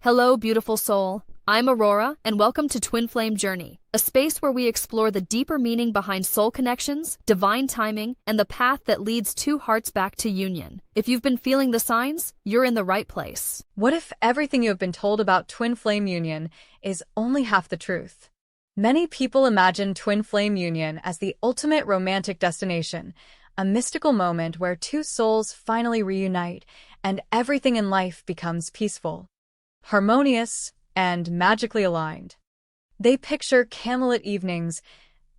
Hello, beautiful soul. I'm Aurora, and welcome to Twin Flame Journey, a space where we explore the deeper meaning behind soul connections, divine timing, and the path that leads two hearts back to union. If you've been feeling the signs, you're in the right place. What if everything you have been told about twin flame union is only half the truth? Many people imagine twin flame union as the ultimate romantic destination, a mystical moment where two souls finally reunite and everything in life becomes peaceful, harmonious, and magically aligned. They picture candlelit evenings,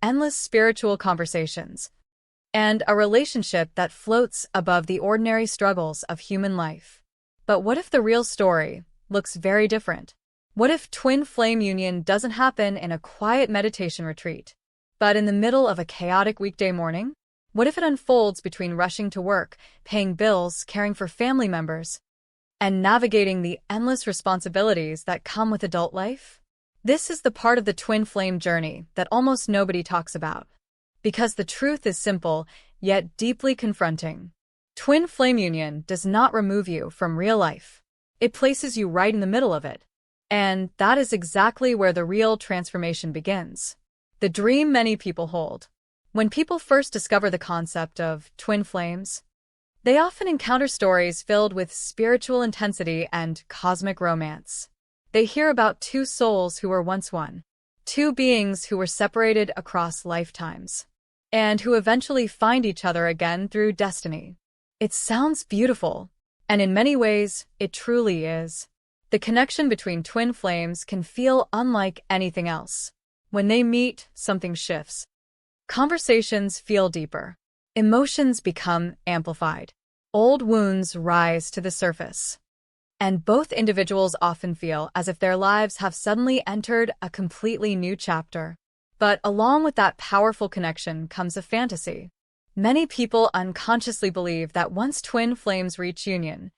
endless spiritual conversations, and a relationship that floats above the ordinary struggles of human life. But what if the real story looks very different? What if twin flame union doesn't happen in a quiet meditation retreat, but in the middle of a chaotic weekday morning? What if it unfolds between rushing to work, paying bills, caring for family members, and navigating the endless responsibilities that come with adult life? This is the part of the twin flame journey that almost nobody talks about. Because the truth is simple, yet deeply confronting. Twin flame union does not remove you from real life. It places you right in the middle of it. And that is exactly where the real transformation begins. The dream many people hold. When people first discover the concept of twin flames, they often encounter stories filled with spiritual intensity and cosmic romance. They hear about two souls who were once one, two beings who were separated across lifetimes, and who eventually find each other again through destiny. It sounds beautiful, and in many ways, it truly is. The connection between twin flames can feel unlike anything else. When they meet, something shifts. Conversations feel deeper. Emotions become amplified. Old wounds rise to the surface. And both individuals often feel as if their lives have suddenly entered a completely new chapter. But along with that powerful connection comes a fantasy. Many people unconsciously believe that once twin flames reach union,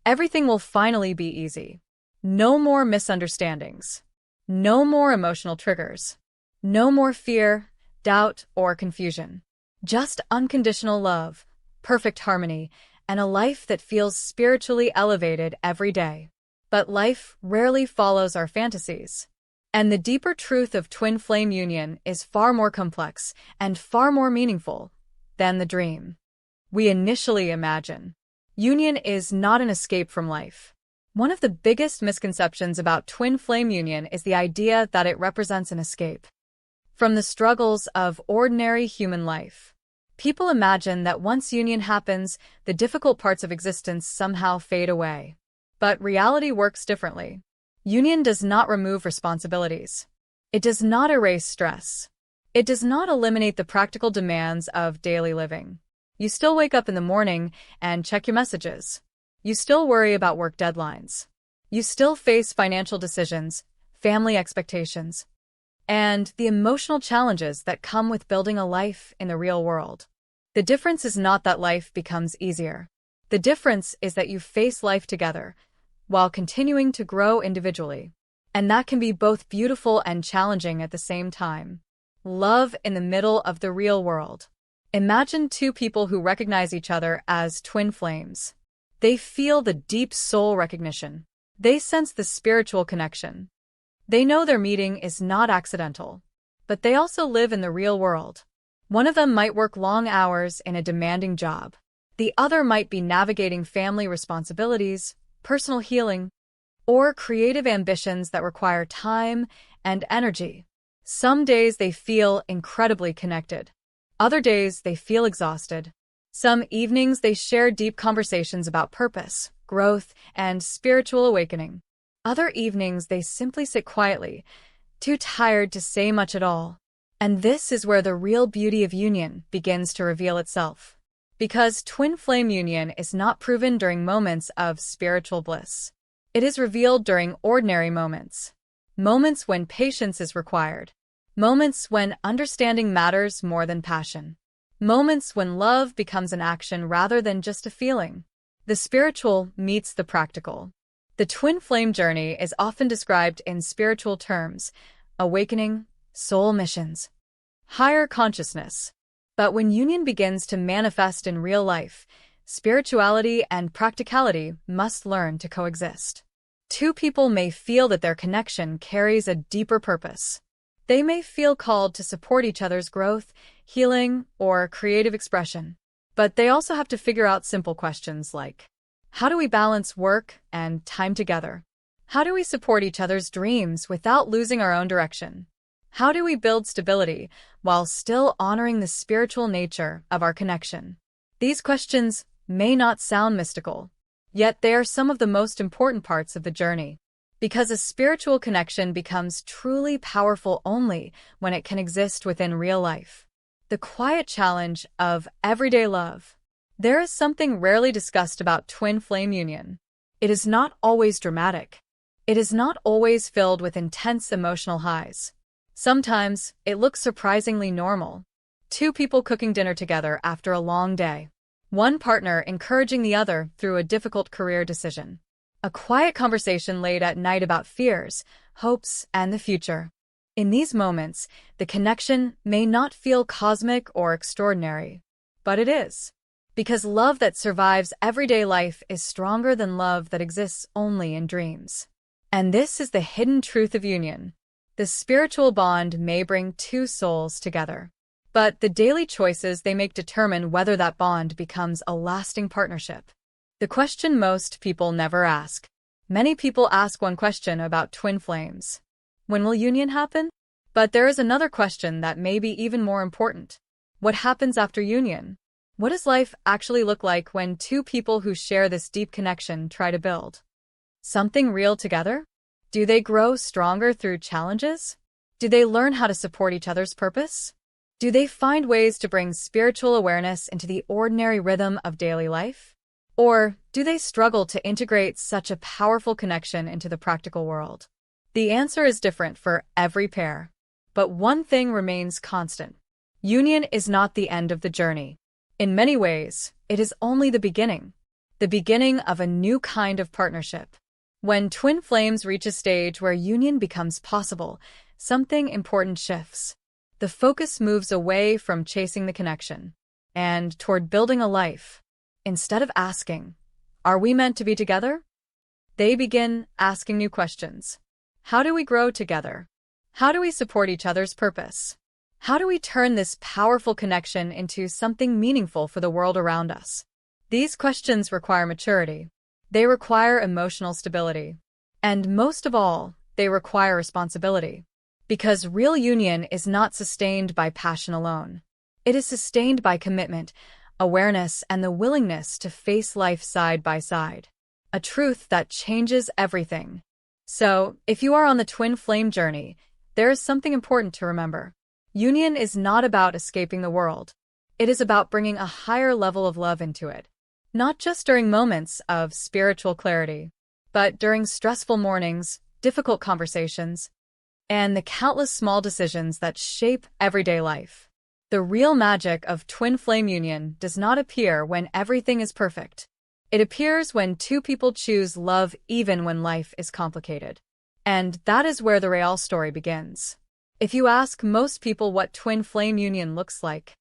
everything will finally be easy. No more misunderstandings. No more emotional triggers. No more fear, doubt, or confusion. Just unconditional love, perfect harmony, and a life that feels spiritually elevated every day. But life rarely follows our fantasies. And the deeper truth of twin flame union is far more complex and far more meaningful than the dream we initially imagine. Union is not an escape from life. One of the biggest misconceptions about twin flame union is the idea that it represents an escape from the struggles of ordinary human life. People imagine that once union happens, the difficult parts of existence somehow fade away. But reality works differently. Union does not remove responsibilities. It does not erase stress. It does not eliminate the practical demands of daily living. You still wake up in the morning and check your messages. You still worry about work deadlines. You still face financial decisions, family expectations, and the emotional challenges that come with building a life in the real world. The difference is not that life becomes easier. The difference is that you face life together, while continuing to grow individually. And that can be both beautiful and challenging at the same time. Love in the middle of the real world. Imagine two people who recognize each other as twin flames. They feel the deep soul recognition. They sense the spiritual connection. They know their meeting is not accidental. But they also live in the real world. One of them might work long hours in a demanding job. The other might be navigating family responsibilities, personal healing, or creative ambitions that require time and energy. Some days they feel incredibly connected. Other days they feel exhausted. Some evenings they share deep conversations about purpose, growth, and spiritual awakening. Other evenings they simply sit quietly, too tired to say much at all. And this is where the real beauty of union begins to reveal itself. Because twin flame union is not proven during moments of spiritual bliss. It is revealed during ordinary moments. Moments when patience is required. Moments when understanding matters more than passion. Moments when love becomes an action rather than just a feeling. The spiritual meets the practical. The twin flame journey is often described in spiritual terms: awakening, soul missions, higher consciousness. But when union begins to manifest in real life, spirituality and practicality must learn to coexist. Two people may feel that their connection carries a deeper purpose. They may feel called to support each other's growth, healing, or creative expression. But they also have to figure out simple questions like, how do we balance work and time together? How do we support each other's dreams without losing our own direction? How do we build stability while still honoring the spiritual nature of our connection? These questions may not sound mystical, yet they are some of the most important parts of the journey. Because a spiritual connection becomes truly powerful only when it can exist within real life. The quiet challenge of everyday love. There is something rarely discussed about twin flame union. It is not always dramatic. It is not always filled with intense emotional highs. Sometimes, it looks surprisingly normal. Two people cooking dinner together after a long day. One partner encouraging the other through a difficult career decision. A quiet conversation late at night about fears, hopes, and the future. In these moments, the connection may not feel cosmic or extraordinary, but it is. Because love that survives everyday life is stronger than love that exists only in dreams. And this is the hidden truth of union. The spiritual bond may bring two souls together, but the daily choices they make determine whether that bond becomes a lasting partnership. The question most people never ask. Many people ask one question about twin flames. When will union happen? But there is another question that may be even more important. What happens after union? What does life actually look like when two people who share this deep connection try to build something real together? Do they grow stronger through challenges? Do they learn how to support each other's purpose? Do they find ways to bring spiritual awareness into the ordinary rhythm of daily life? Or do they struggle to integrate such a powerful connection into the practical world? The answer is different for every pair. But one thing remains constant. Union is not the end of the journey. In many ways, it is only the beginning of a new kind of partnership. When twin flames reach a stage where union becomes possible, something important shifts. The focus moves away from chasing the connection and toward building a life. Instead of asking, "Are we meant to be together?" they begin asking new questions. How do we grow together? How do we support each other's purpose? How do we turn this powerful connection into something meaningful for the world around us? These questions require maturity. They require emotional stability. And most of all, they require responsibility. Because real union is not sustained by passion alone. It is sustained by commitment, awareness, and the willingness to face life side by side. A truth that changes everything. So, if you are on the twin flame journey, there is something important to remember. Union is not about escaping the world. It is about bringing a higher level of love into it. Not just during moments of spiritual clarity, but during stressful mornings, difficult conversations, and the countless small decisions that shape everyday life. The real magic of twin flame union does not appear when everything is perfect. It appears when two people choose love even when life is complicated. And that is where the real story begins. If you ask most people what twin flame union looks like,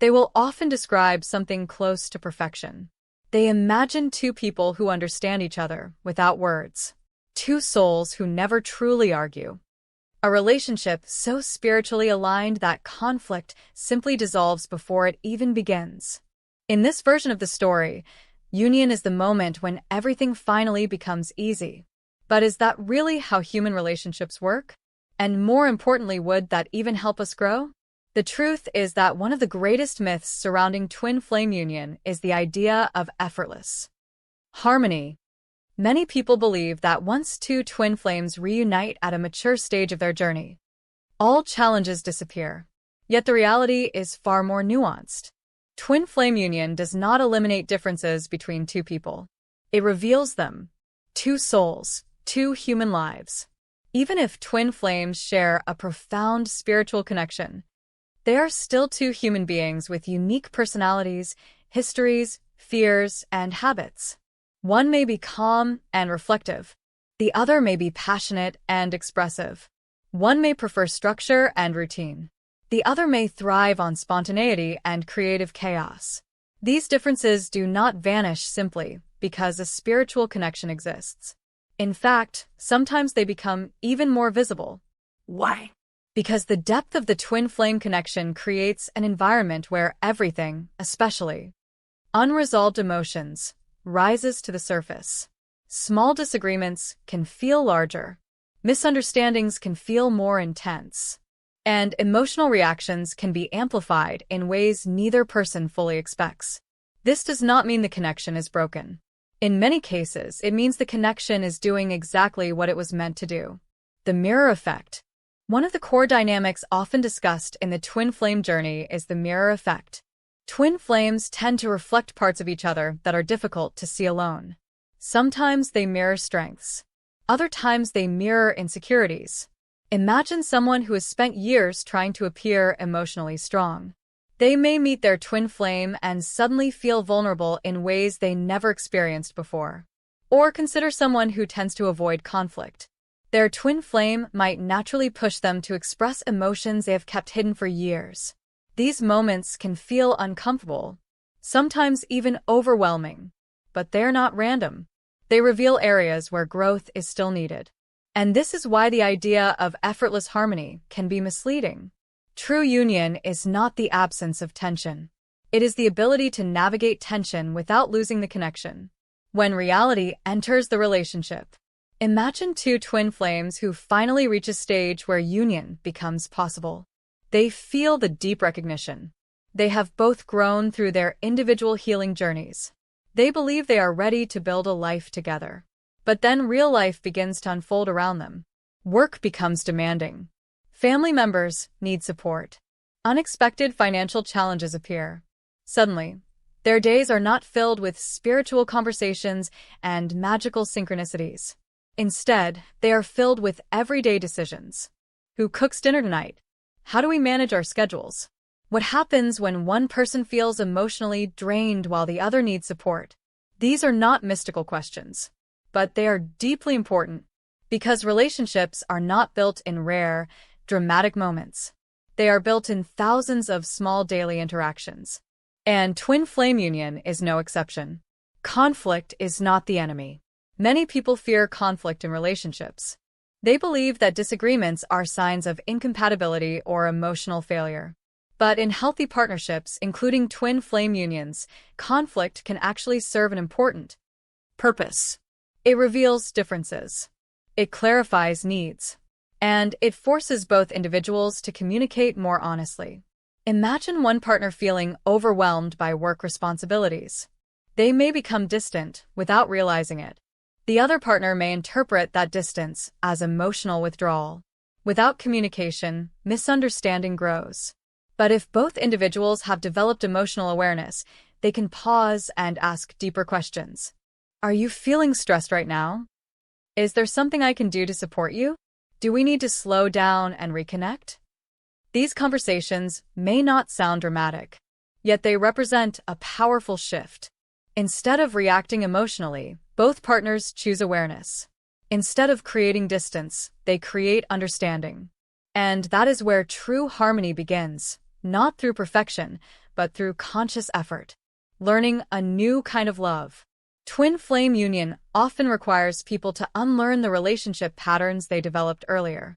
they will often describe something close to perfection. They imagine two people who understand each other without words. Two souls who never truly argue. A relationship so spiritually aligned that conflict simply dissolves before it even begins. In this version of the story, union is the moment when everything finally becomes easy. But is that really how human relationships work? And more importantly, would that even help us grow? The truth is that one of the greatest myths surrounding twin flame union is the idea of effortless harmony. Many people believe that once two twin flames reunite at a mature stage of their journey, all challenges disappear. Yet the reality is far more nuanced. Twin flame union does not eliminate differences between two people. It reveals them. Two souls, two human lives. Even if twin flames share a profound spiritual connection, they are still two human beings with unique personalities, histories, fears, and habits. One may be calm and reflective. The other may be passionate and expressive. One may prefer structure and routine. The other may thrive on spontaneity and creative chaos. These differences do not vanish simply because a spiritual connection exists. In fact, sometimes they become even more visible. Why? Because the depth of the twin flame connection creates an environment where everything, especially unresolved emotions, rises to the surface. Small disagreements can feel larger. Misunderstandings can feel more intense. And emotional reactions can be amplified in ways neither person fully expects. This does not mean the connection is broken. In many cases, it means the connection is doing exactly what it was meant to do. The mirror effect. One of the core dynamics often discussed in the twin flame journey is the mirror effect. Twin flames tend to reflect parts of each other that are difficult to see alone. Sometimes they mirror strengths. Other times they mirror insecurities. Imagine someone who has spent years trying to appear emotionally strong. They may meet their twin flame and suddenly feel vulnerable in ways they never experienced before. Or consider someone who tends to avoid conflict. Their twin flame might naturally push them to express emotions they have kept hidden for years. These moments can feel uncomfortable, sometimes even overwhelming, but they're not random. They reveal areas where growth is still needed. And this is why the idea of effortless harmony can be misleading. True union is not the absence of tension. It is the ability to navigate tension without losing the connection. When reality enters the relationship, imagine two twin flames who finally reach a stage where union becomes possible. They feel the deep recognition. They have both grown through their individual healing journeys. They believe they are ready to build a life together. But then real life begins to unfold around them. Work becomes demanding. Family members need support. Unexpected financial challenges appear. Suddenly, their days are not filled with spiritual conversations and magical synchronicities. Instead, they are filled with everyday decisions. Who cooks dinner tonight? How do we manage our schedules? What happens when one person feels emotionally drained while the other needs support? These are not mystical questions, but they are deeply important because relationships are not built in rare, dramatic moments. They are built in thousands of small daily interactions. And twin flame union is no exception. Conflict is not the enemy. Many people fear conflict in relationships. They believe that disagreements are signs of incompatibility or emotional failure. But in healthy partnerships, including twin flame unions, conflict can actually serve an important purpose. It reveals differences. It clarifies needs. And it forces both individuals to communicate more honestly. Imagine one partner feeling overwhelmed by work responsibilities. They may become distant without realizing it. The other partner may interpret that distance as emotional withdrawal. Without communication, misunderstanding grows. But if both individuals have developed emotional awareness, they can pause and ask deeper questions. Are you feeling stressed right now? Is there something I can do to support you? Do we need to slow down and reconnect? These conversations may not sound dramatic, yet they represent a powerful shift. Instead of reacting emotionally, both partners choose awareness. Instead of creating distance, they create understanding. And that is where true harmony begins, not through perfection, but through conscious effort. Learning a new kind of love. Twin flame union often requires people to unlearn the relationship patterns they developed earlier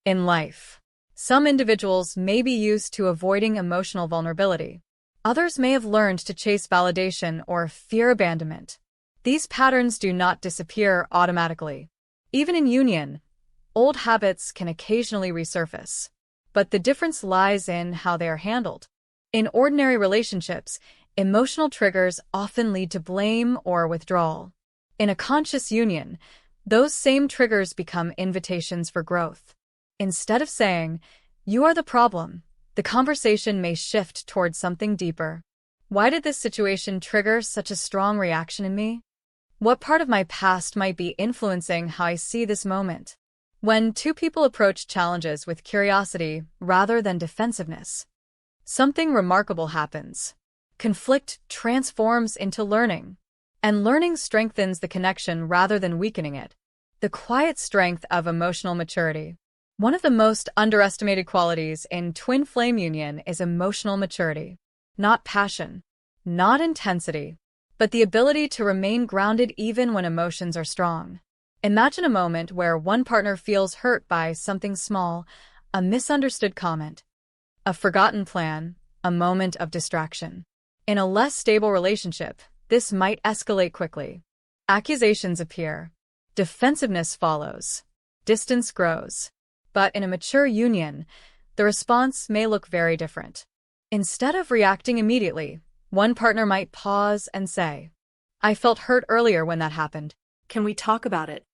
in life. Some individuals may be used to avoiding emotional vulnerability. Others may have learned to chase validation or fear abandonment. These patterns do not disappear automatically. Even in union, old habits can occasionally resurface. But the difference lies in how they are handled. In ordinary relationships, emotional triggers often lead to blame or withdrawal. In a conscious union, those same triggers become invitations for growth. Instead of saying, "You are the problem," the conversation may shift towards something deeper. Why did this situation trigger such a strong reaction in me? What part of my past might be influencing how I see this moment? When two people approach challenges with curiosity rather than defensiveness, something remarkable happens. Conflict transforms into learning, and learning strengthens the connection rather than weakening it. The quiet strength of emotional maturity. One of the most underestimated qualities in twin flame union is emotional maturity. Not passion, not intensity, but the ability to remain grounded even when emotions are strong. Imagine a moment where one partner feels hurt by something small, a misunderstood comment, a forgotten plan, a moment of distraction. In a less stable relationship, this might escalate quickly. Accusations appear. Defensiveness follows. Distance grows. But in a mature union, the response may look very different. Instead of reacting immediately, one partner might pause and say, "I felt hurt earlier when that happened. Can we talk about it?"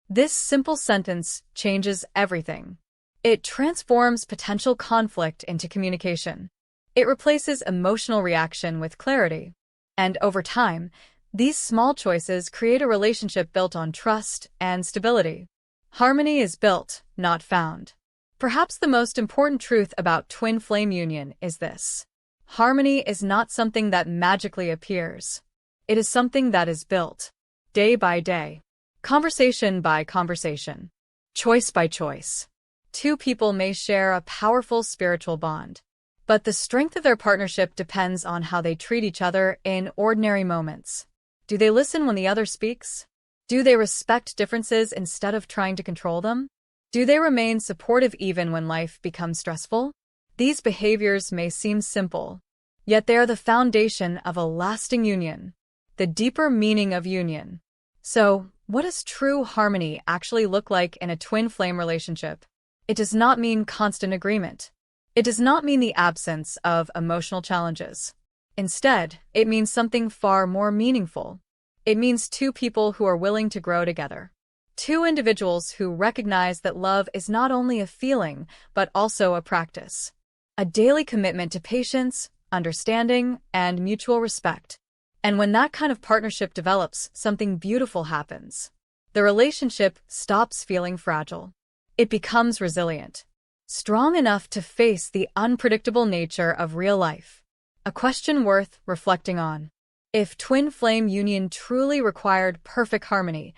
This simple sentence changes everything. It transforms potential conflict into communication. It replaces emotional reaction with clarity. And over time, these small choices create a relationship built on trust and stability. Harmony is built, not found. Perhaps the most important truth about twin flame union is this: harmony is not something that magically appears. It is something that is built, day by day, conversation by conversation, choice by choice. Two people may share a powerful spiritual bond, but the strength of their partnership depends on how they treat each other in ordinary moments. Do they listen when the other speaks? Do they respect differences instead of trying to control them? Do they remain supportive even when life becomes stressful? These behaviors may seem simple, yet they are the foundation of a lasting union, the deeper meaning of union. So, what does true harmony actually look like in a twin flame relationship? It does not mean constant agreement. It does not mean the absence of emotional challenges. Instead, it means something far more meaningful. It means two people who are willing to grow together. Two individuals who recognize that love is not only a feeling, but also a practice. A daily commitment to patience, understanding, and mutual respect. And when that kind of partnership develops, something beautiful happens. The relationship stops feeling fragile. It becomes resilient, strong enough to face the unpredictable nature of real life. A question worth reflecting on. If twin flame union truly required perfect harmony,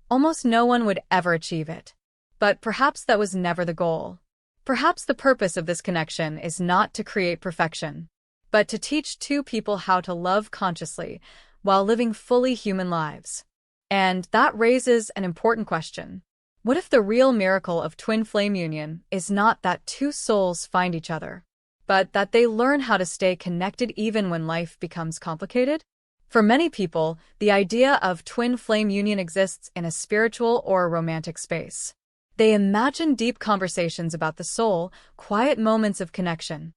almost no one would ever achieve it. But perhaps that was never the goal. Perhaps the purpose of this connection is not to create perfection, but to teach two people how to love consciously while living fully human lives. And that raises an important question. What if the real miracle of twin flame union is not that two souls find each other, but that they learn how to stay connected even when life becomes complicated? For many people, the idea of twin flame union exists in a spiritual or romantic space. They imagine deep conversations about the soul, quiet moments of connection,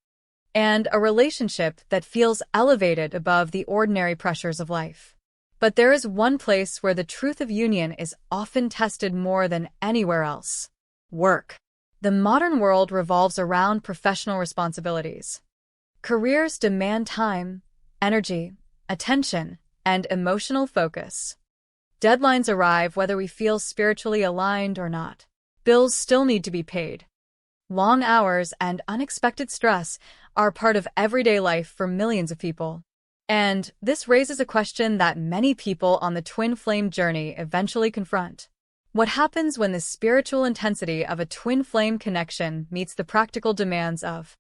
and a relationship that feels elevated above the ordinary pressures of life. But there is one place where the truth of union is often tested more than anywhere else: work. The modern world revolves around professional responsibilities. Careers demand time, energy, attention, and emotional focus. Deadlines arrive whether we feel spiritually aligned or not. Bills still need to be paid. Long hours and unexpected stress are part of everyday life for millions of people. And this raises a question that many people on the twin flame journey eventually confront. What happens when the spiritual intensity of a twin flame connection meets the practical demands of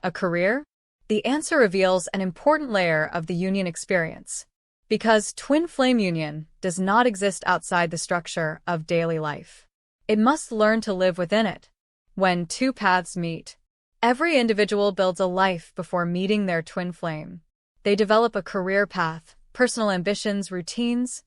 a career? The answer reveals an important layer of the union experience. Because twin flame union does not exist outside the structure of daily life. It must learn to live within it. When two paths meet, every individual builds a life before meeting their twin flame. They develop a career path, personal ambitions, routines,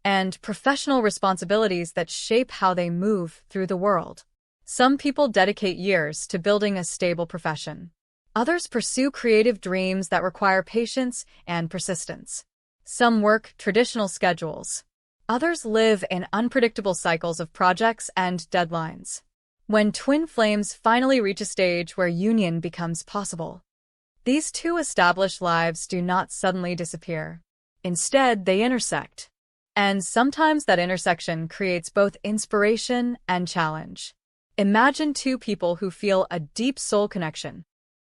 and professional responsibilities that shape how they move through the world. Some people dedicate years to building a stable profession. Others pursue creative dreams that require patience and persistence. Some work traditional schedules. Others live in unpredictable cycles of projects and deadlines. When twin flames finally reach a stage where union becomes possible, these two established lives do not suddenly disappear. Instead, they intersect. And sometimes that intersection creates both inspiration and challenge. Imagine two people who feel a deep soul connection,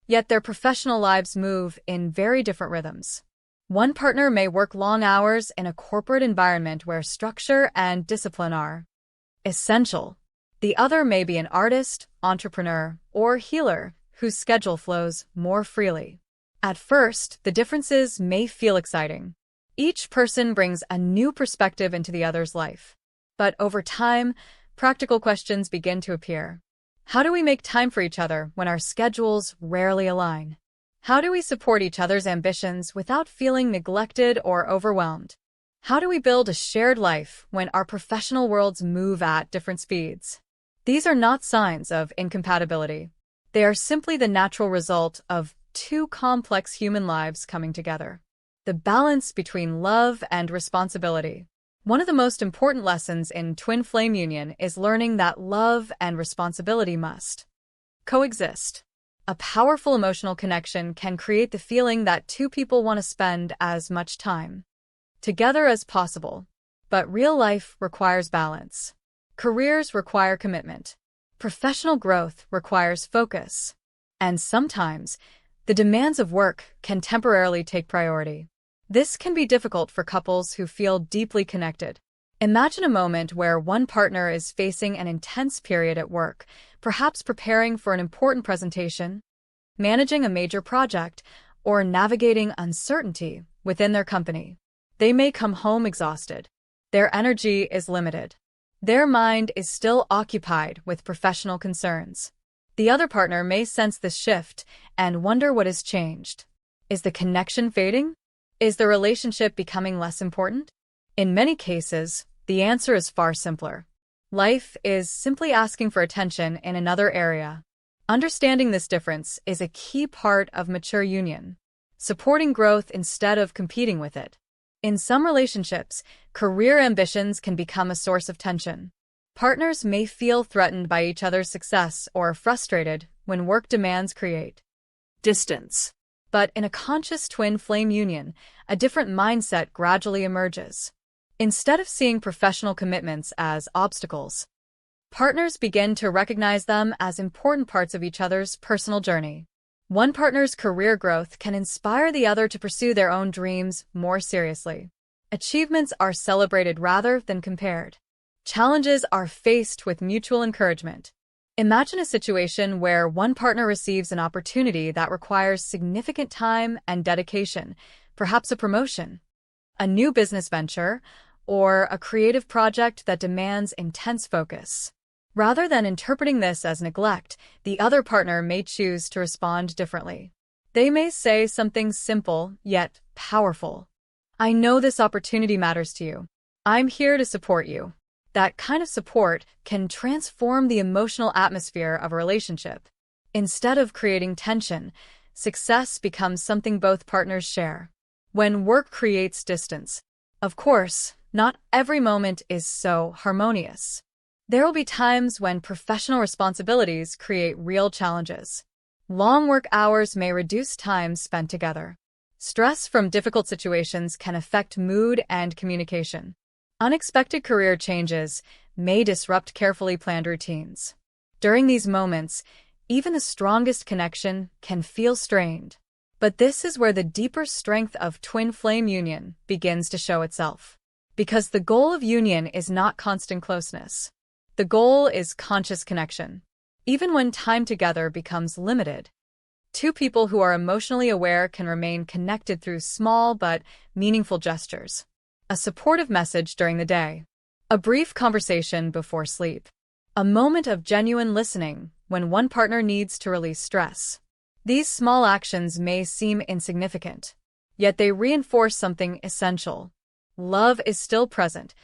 yet their professional lives move in very different rhythms. One partner may work long hours in a corporate environment where structure and discipline are essential. The other may be an artist, entrepreneur, or healer whose schedule flows more freely. At first, the differences may feel exciting. Each person brings a new perspective into the other's life. But over time, practical questions begin to appear. How do we make time for each other when our schedules rarely align? How do we support each other's ambitions without feeling neglected or overwhelmed? How do we build a shared life when our professional worlds move at different speeds? These are not signs of incompatibility. They are simply the natural result of two complex human lives coming together. The balance between love and responsibility. One of the most important lessons in twin flame union is learning that love and responsibility must coexist. A powerful emotional connection can create the feeling that two people want to spend as much time together as possible. But real life requires balance. Careers require commitment. Professional growth requires focus. And sometimes, the demands of work can temporarily take priority. This can be difficult for couples who feel deeply connected. Imagine a moment where one partner is facing an intense period at work, perhaps preparing for an important presentation, managing a major project, or navigating uncertainty within their company. They may come home exhausted. Their energy is limited. Their mind is still occupied with professional concerns. The other partner may sense this shift and wonder what has changed. Is the connection fading? Is the relationship becoming less important? In many cases, the answer is far simpler. Life is simply asking for attention in another area. Understanding this difference is a key part of mature union, supporting growth instead of competing with it. In some relationships, career ambitions can become a source of tension. Partners may feel threatened by each other's success or frustrated when work demands create distance. But in a conscious twin flame union, a different mindset gradually emerges. Instead of seeing professional commitments as obstacles, partners begin to recognize them as important parts of each other's personal journey. One partner's career growth can inspire the other to pursue their own dreams more seriously. Achievements are celebrated rather than compared. Challenges are faced with mutual encouragement. Imagine a situation where one partner receives an opportunity that requires significant time and dedication, perhaps a promotion, a new business venture, or a creative project that demands intense focus. Rather than interpreting this as neglect, the other partner may choose to respond differently. They may say something simple, yet powerful. I know this opportunity matters to you. I'm here to support you. That kind of support can transform the emotional atmosphere of a relationship. Instead of creating tension, success becomes something both partners share. When work creates distance, of course, not every moment is so harmonious. There will be times when professional responsibilities create real challenges. Long work hours may reduce time spent together. Stress from difficult situations can affect mood and communication. Unexpected career changes may disrupt carefully planned routines. During these moments, even the strongest connection can feel strained. But this is where the deeper strength of twin flame union begins to show itself. Because the goal of union is not constant closeness. The goal is conscious connection. Even when time together becomes limited, two people who are emotionally aware can remain connected through small but meaningful gestures. A supportive message during the day. A brief conversation before sleep. A moment of genuine listening when one partner needs to release stress. These small actions may seem insignificant, yet they reinforce something essential. Love is still present,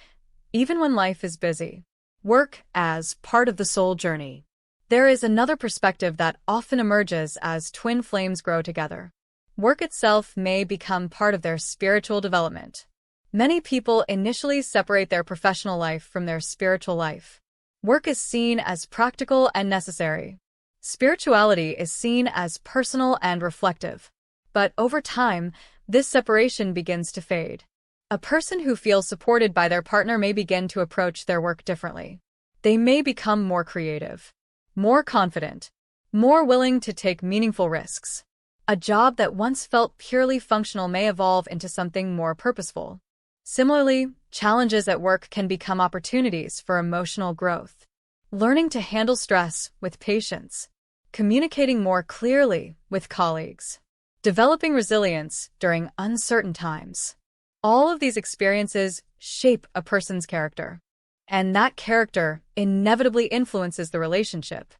even when life is busy. Work as part of the soul journey. There is another perspective that often emerges as twin flames grow together. Work itself may become part of their spiritual development. Many people initially separate their professional life from their spiritual life. Work is seen as practical and necessary. Spirituality is seen as personal and reflective. But over time, this separation begins to fade. A person who feels supported by their partner may begin to approach their work differently. They may become more creative, more confident, more willing to take meaningful risks. A job that once felt purely functional may evolve into something more purposeful. Similarly, challenges at work can become opportunities for emotional growth. Learning to handle stress with patience, communicating more clearly with colleagues, developing resilience during uncertain times. All of these experiences shape a person's character. and that character inevitably influences the relationship.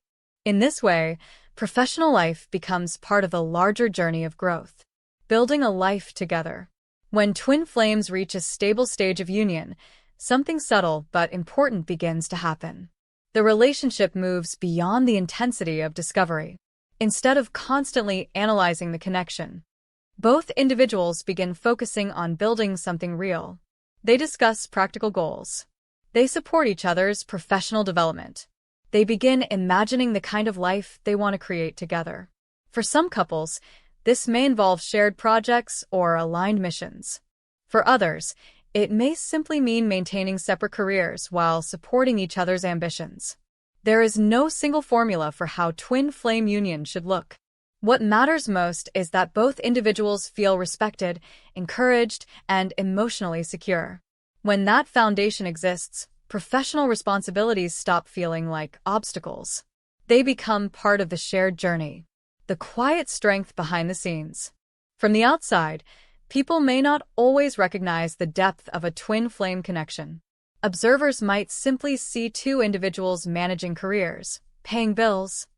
In this way, professional life becomes part of the larger journey of growth, building a life together. When twin flames reach a stable stage of union, something subtle but important begins to happen. The relationship moves beyond the intensity of discovery. Instead of constantly analyzing the connection, both individuals begin focusing on building something real. They discuss practical goals. They support each other's professional development. They begin imagining the kind of life they want to create together. For some couples, this may involve shared projects or aligned missions. For others, it may simply mean maintaining separate careers while supporting each other's ambitions. There is no single formula for how twin flame union should look. What matters most is that both individuals feel respected, encouraged, and emotionally secure. When that foundation exists, professional responsibilities stop feeling like obstacles. They become part of the shared journey, the quiet strength behind the scenes. From the outside, people may not always recognize the depth of a twin flame connection. Observers might simply see two individuals managing careers, paying bills,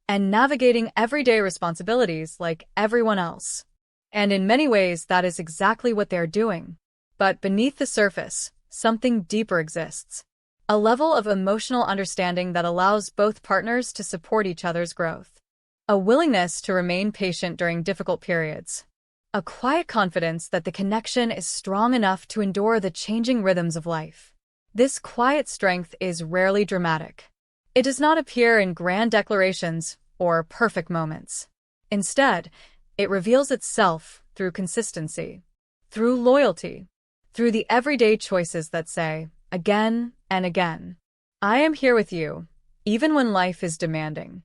and navigating everyday responsibilities like everyone else. And in many ways, that is exactly what they're doing. But beneath the surface, something deeper exists. A level of emotional understanding that allows both partners to support each other's growth. A willingness to remain patient during difficult periods. A quiet confidence that the connection is strong enough to endure the changing rhythms of life. This quiet strength is rarely dramatic. It does not appear in grand declarations or perfect moments. Instead, it reveals itself through consistency, through loyalty, through the everyday choices that say, again and again, I am here with you, even when life is demanding.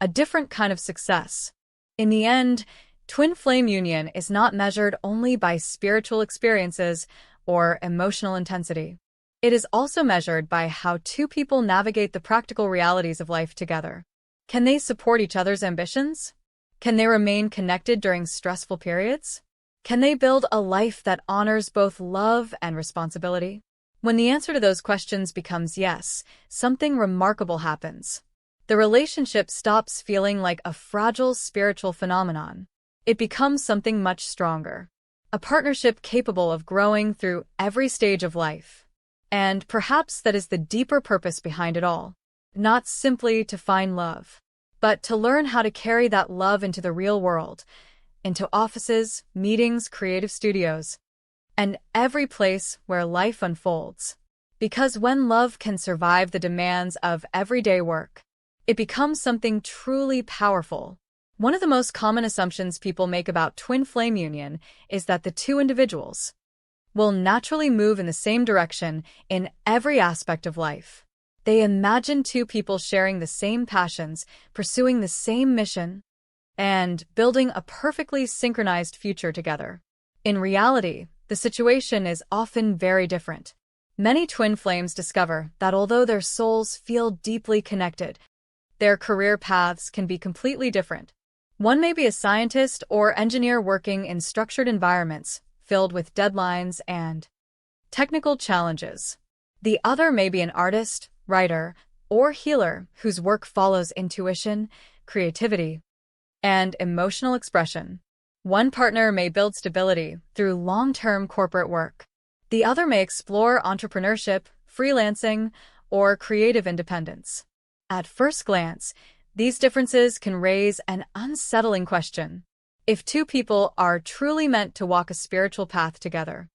A different kind of success. In the end, twin flame union is not measured only by spiritual experiences or emotional intensity. It is also measured by how two people navigate the practical realities of life together. Can they support each other's ambitions? Can they remain connected during stressful periods? Can they build a life that honors both love and responsibility? When the answer to those questions becomes yes, something remarkable happens. The relationship stops feeling like a fragile spiritual phenomenon. It becomes something much stronger. A partnership capable of growing through every stage of life. And perhaps that is the deeper purpose behind it all. Not simply to find love, but to learn how to carry that love into the real world, into offices, meetings, creative studios, and every place where life unfolds. Because when love can survive the demands of everyday work, it becomes something truly powerful. One of the most common assumptions people make about twin flame union is that the two individuals will naturally move in the same direction in every aspect of life. They imagine two people sharing the same passions, pursuing the same mission, and building a perfectly synchronized future together. In reality, the situation is often very different. Many twin flames discover that although their souls feel deeply connected, their career paths can be completely different. One may be a scientist or engineer working in structured environments, filled with deadlines and technical challenges. The other may be an artist, writer, or healer whose work follows intuition, creativity, and emotional expression. One partner may build stability through long-term corporate work. The other may explore entrepreneurship, freelancing, or creative independence. At first glance, these differences can raise an unsettling question. If two people are truly meant to walk a spiritual path together,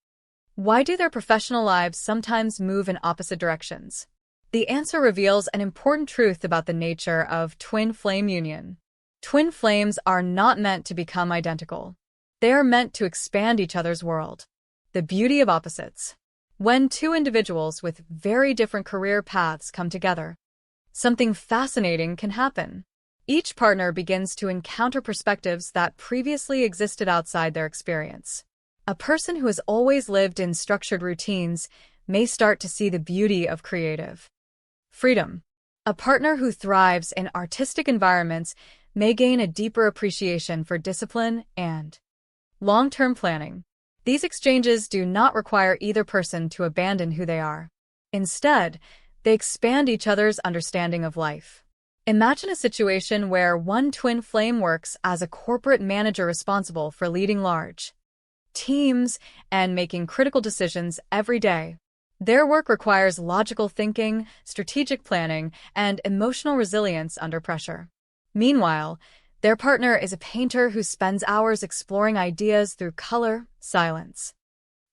why do their professional lives sometimes move in opposite directions? The answer reveals an important truth about the nature of twin flame union. Twin flames are not meant to become identical. They are meant to expand each other's world. The beauty of opposites. When two individuals with very different career paths come together, something fascinating can happen. Each partner begins to encounter perspectives that previously existed outside their experience. A person who has always lived in structured routines may start to see the beauty of creative freedom. A partner who thrives in artistic environments may gain a deeper appreciation for discipline and long-term planning. These exchanges do not require either person to abandon who they are. Instead, they expand each other's understanding of life. Imagine a situation where one twin flame works as a corporate manager responsible for leading large teams and making critical decisions every day. Their work requires logical thinking, strategic planning, and emotional resilience under pressure. Meanwhile, their partner is a painter who spends hours exploring ideas through color, silence,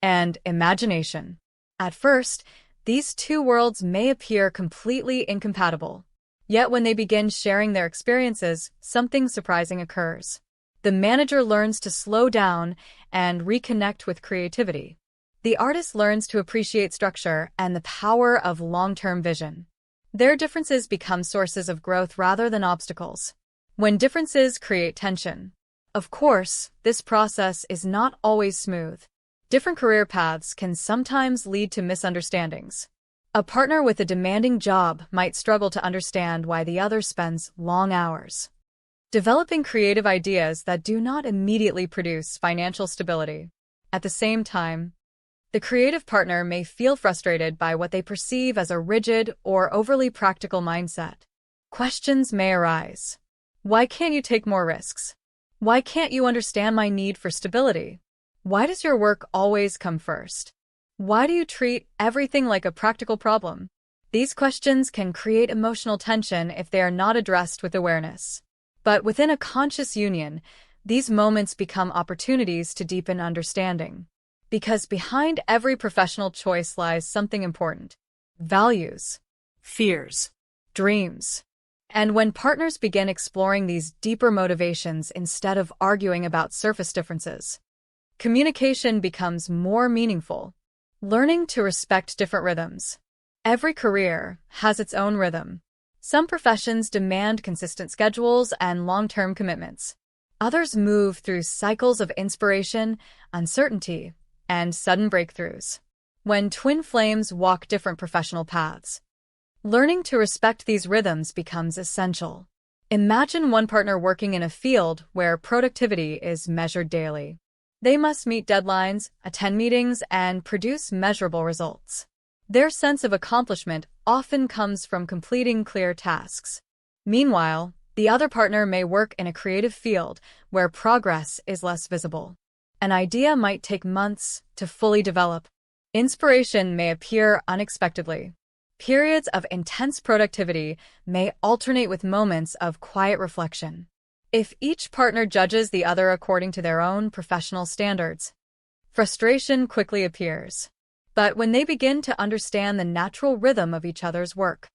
and imagination. At first, these two worlds may appear completely incompatible. Yet when they begin sharing their experiences, something surprising occurs. The manager learns to slow down and reconnect with creativity. The artist learns to appreciate structure and the power of long-term vision. Their differences become sources of growth rather than obstacles. When differences create tension. Of course, this process is not always smooth. Different career paths can sometimes lead to misunderstandings. A partner with a demanding job might struggle to understand why the other spends long hours developing creative ideas that do not immediately produce financial stability. At the same time, the creative partner may feel frustrated by what they perceive as a rigid or overly practical mindset. Questions may arise. Why can't you take more risks? Why can't you understand my need for stability? Why does your work always come first? Why do you treat everything like a practical problem? These questions can create emotional tension if they are not addressed with awareness. But within a conscious union, these moments become opportunities to deepen understanding. Because behind every professional choice lies something important: values, fears, dreams. And when partners begin exploring these deeper motivations instead of arguing about surface differences, communication becomes more meaningful. Learning to respect different rhythms. Every career has its own rhythm. Some professions demand consistent schedules and long-term commitments. Others move through cycles of inspiration, uncertainty, and sudden breakthroughs. When twin flames walk different professional paths, learning to respect these rhythms becomes essential. Imagine one partner working in a field where productivity is measured daily. They must meet deadlines, attend meetings, and produce measurable results. Their sense of accomplishment often comes from completing clear tasks. Meanwhile, the other partner may work in a creative field where progress is less visible. An idea might take months to fully develop. Inspiration may appear unexpectedly. Periods of intense productivity may alternate with moments of quiet reflection. If each partner judges the other according to their own professional standards, frustration quickly appears. But when they begin to understand the natural rhythm of each other's work,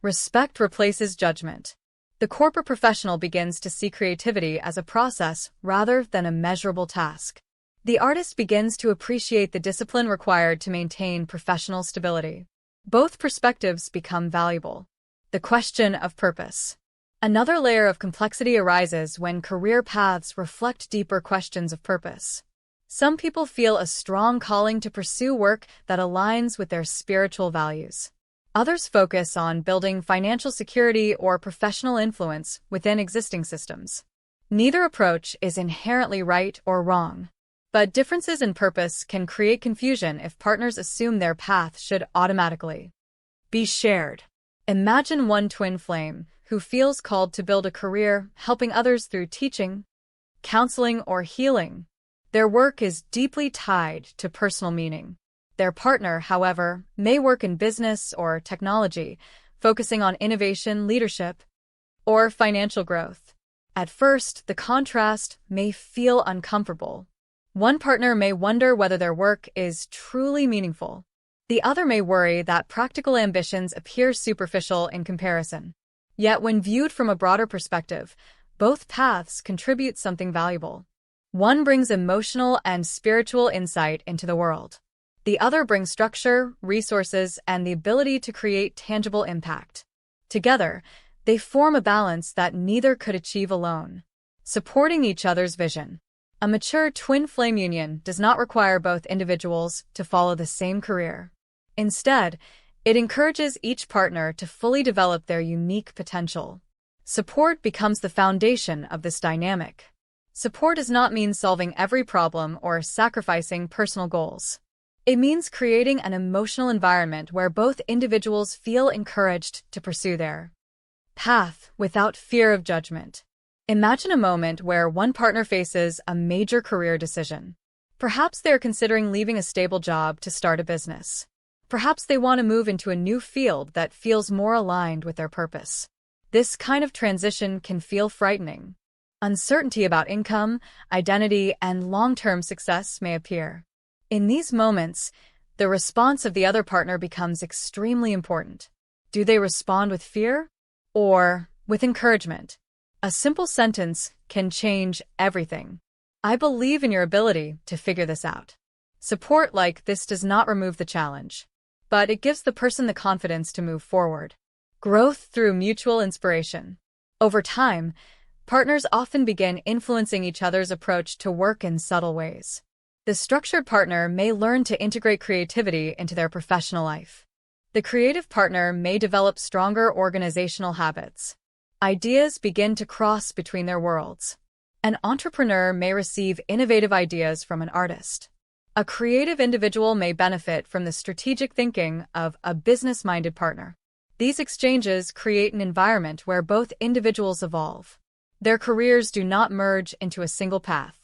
respect replaces judgment. The corporate professional begins to see creativity as a process rather than a measurable task. The artist begins to appreciate the discipline required to maintain professional stability. Both perspectives become valuable. The question of purpose. Another layer of complexity arises when career paths reflect deeper questions of purpose. Some people feel a strong calling to pursue work that aligns with their spiritual values. Others focus on building financial security or professional influence within existing systems. Neither approach is inherently right or wrong, but differences in purpose can create confusion if partners assume their path should automatically be shared. Imagine one twin flame who feels called to build a career helping others through teaching, counseling, or healing. Their work is deeply tied to personal meaning. Their partner, however, may work in business or technology, focusing on innovation, leadership, or financial growth. At first, the contrast may feel uncomfortable. One partner may wonder whether their work is truly meaningful. The other may worry that practical ambitions appear superficial in comparison. Yet when viewed from a broader perspective, both paths contribute something valuable. One brings emotional and spiritual insight into the world. The other brings structure, resources, and the ability to create tangible impact. Together, they form a balance that neither could achieve alone, supporting each other's vision. A mature twin flame union does not require both individuals to follow the same career. Instead, it encourages each partner to fully develop their unique potential. Support becomes the foundation of this dynamic. Support does not mean solving every problem or sacrificing personal goals. It means creating an emotional environment where both individuals feel encouraged to pursue their path without fear of judgment. Imagine a moment where one partner faces a major career decision. Perhaps they're considering leaving a stable job to start a business. Perhaps they want to move into a new field that feels more aligned with their purpose. This kind of transition can feel frightening. Uncertainty about income, identity, and long-term success may appear. In these moments, the response of the other partner becomes extremely important. Do they respond with fear or with encouragement? A simple sentence can change everything. I believe in your ability to figure this out. Support like this does not remove the challenge, but it gives the person the confidence to move forward. Growth through mutual inspiration. Over time, partners often begin influencing each other's approach to work in subtle ways. The structured partner may learn to integrate creativity into their professional life. The creative partner may develop stronger organizational habits. Ideas begin to cross between their worlds. An entrepreneur may receive innovative ideas from an artist. A creative individual may benefit from the strategic thinking of a business-minded partner. These exchanges create an environment where both individuals evolve. Their careers do not merge into a single path,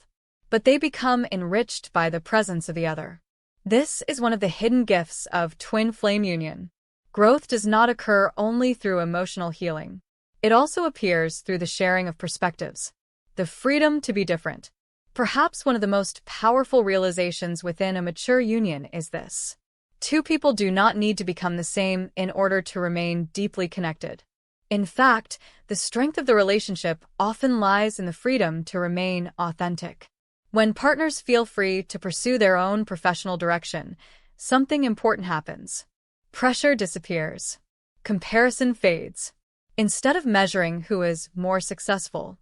but they become enriched by the presence of the other. This is one of the hidden gifts of twin flame union. Growth does not occur only through emotional healing. It also appears through the sharing of perspectives. The freedom to be different. Perhaps one of the most powerful realizations within a mature union is this. Two people do not need to become the same in order to remain deeply connected. In fact, the strength of the relationship often lies in the freedom to remain authentic. When partners feel free to pursue their own professional direction, something important happens. Pressure disappears. Comparison fades. Instead of measuring who is more successful,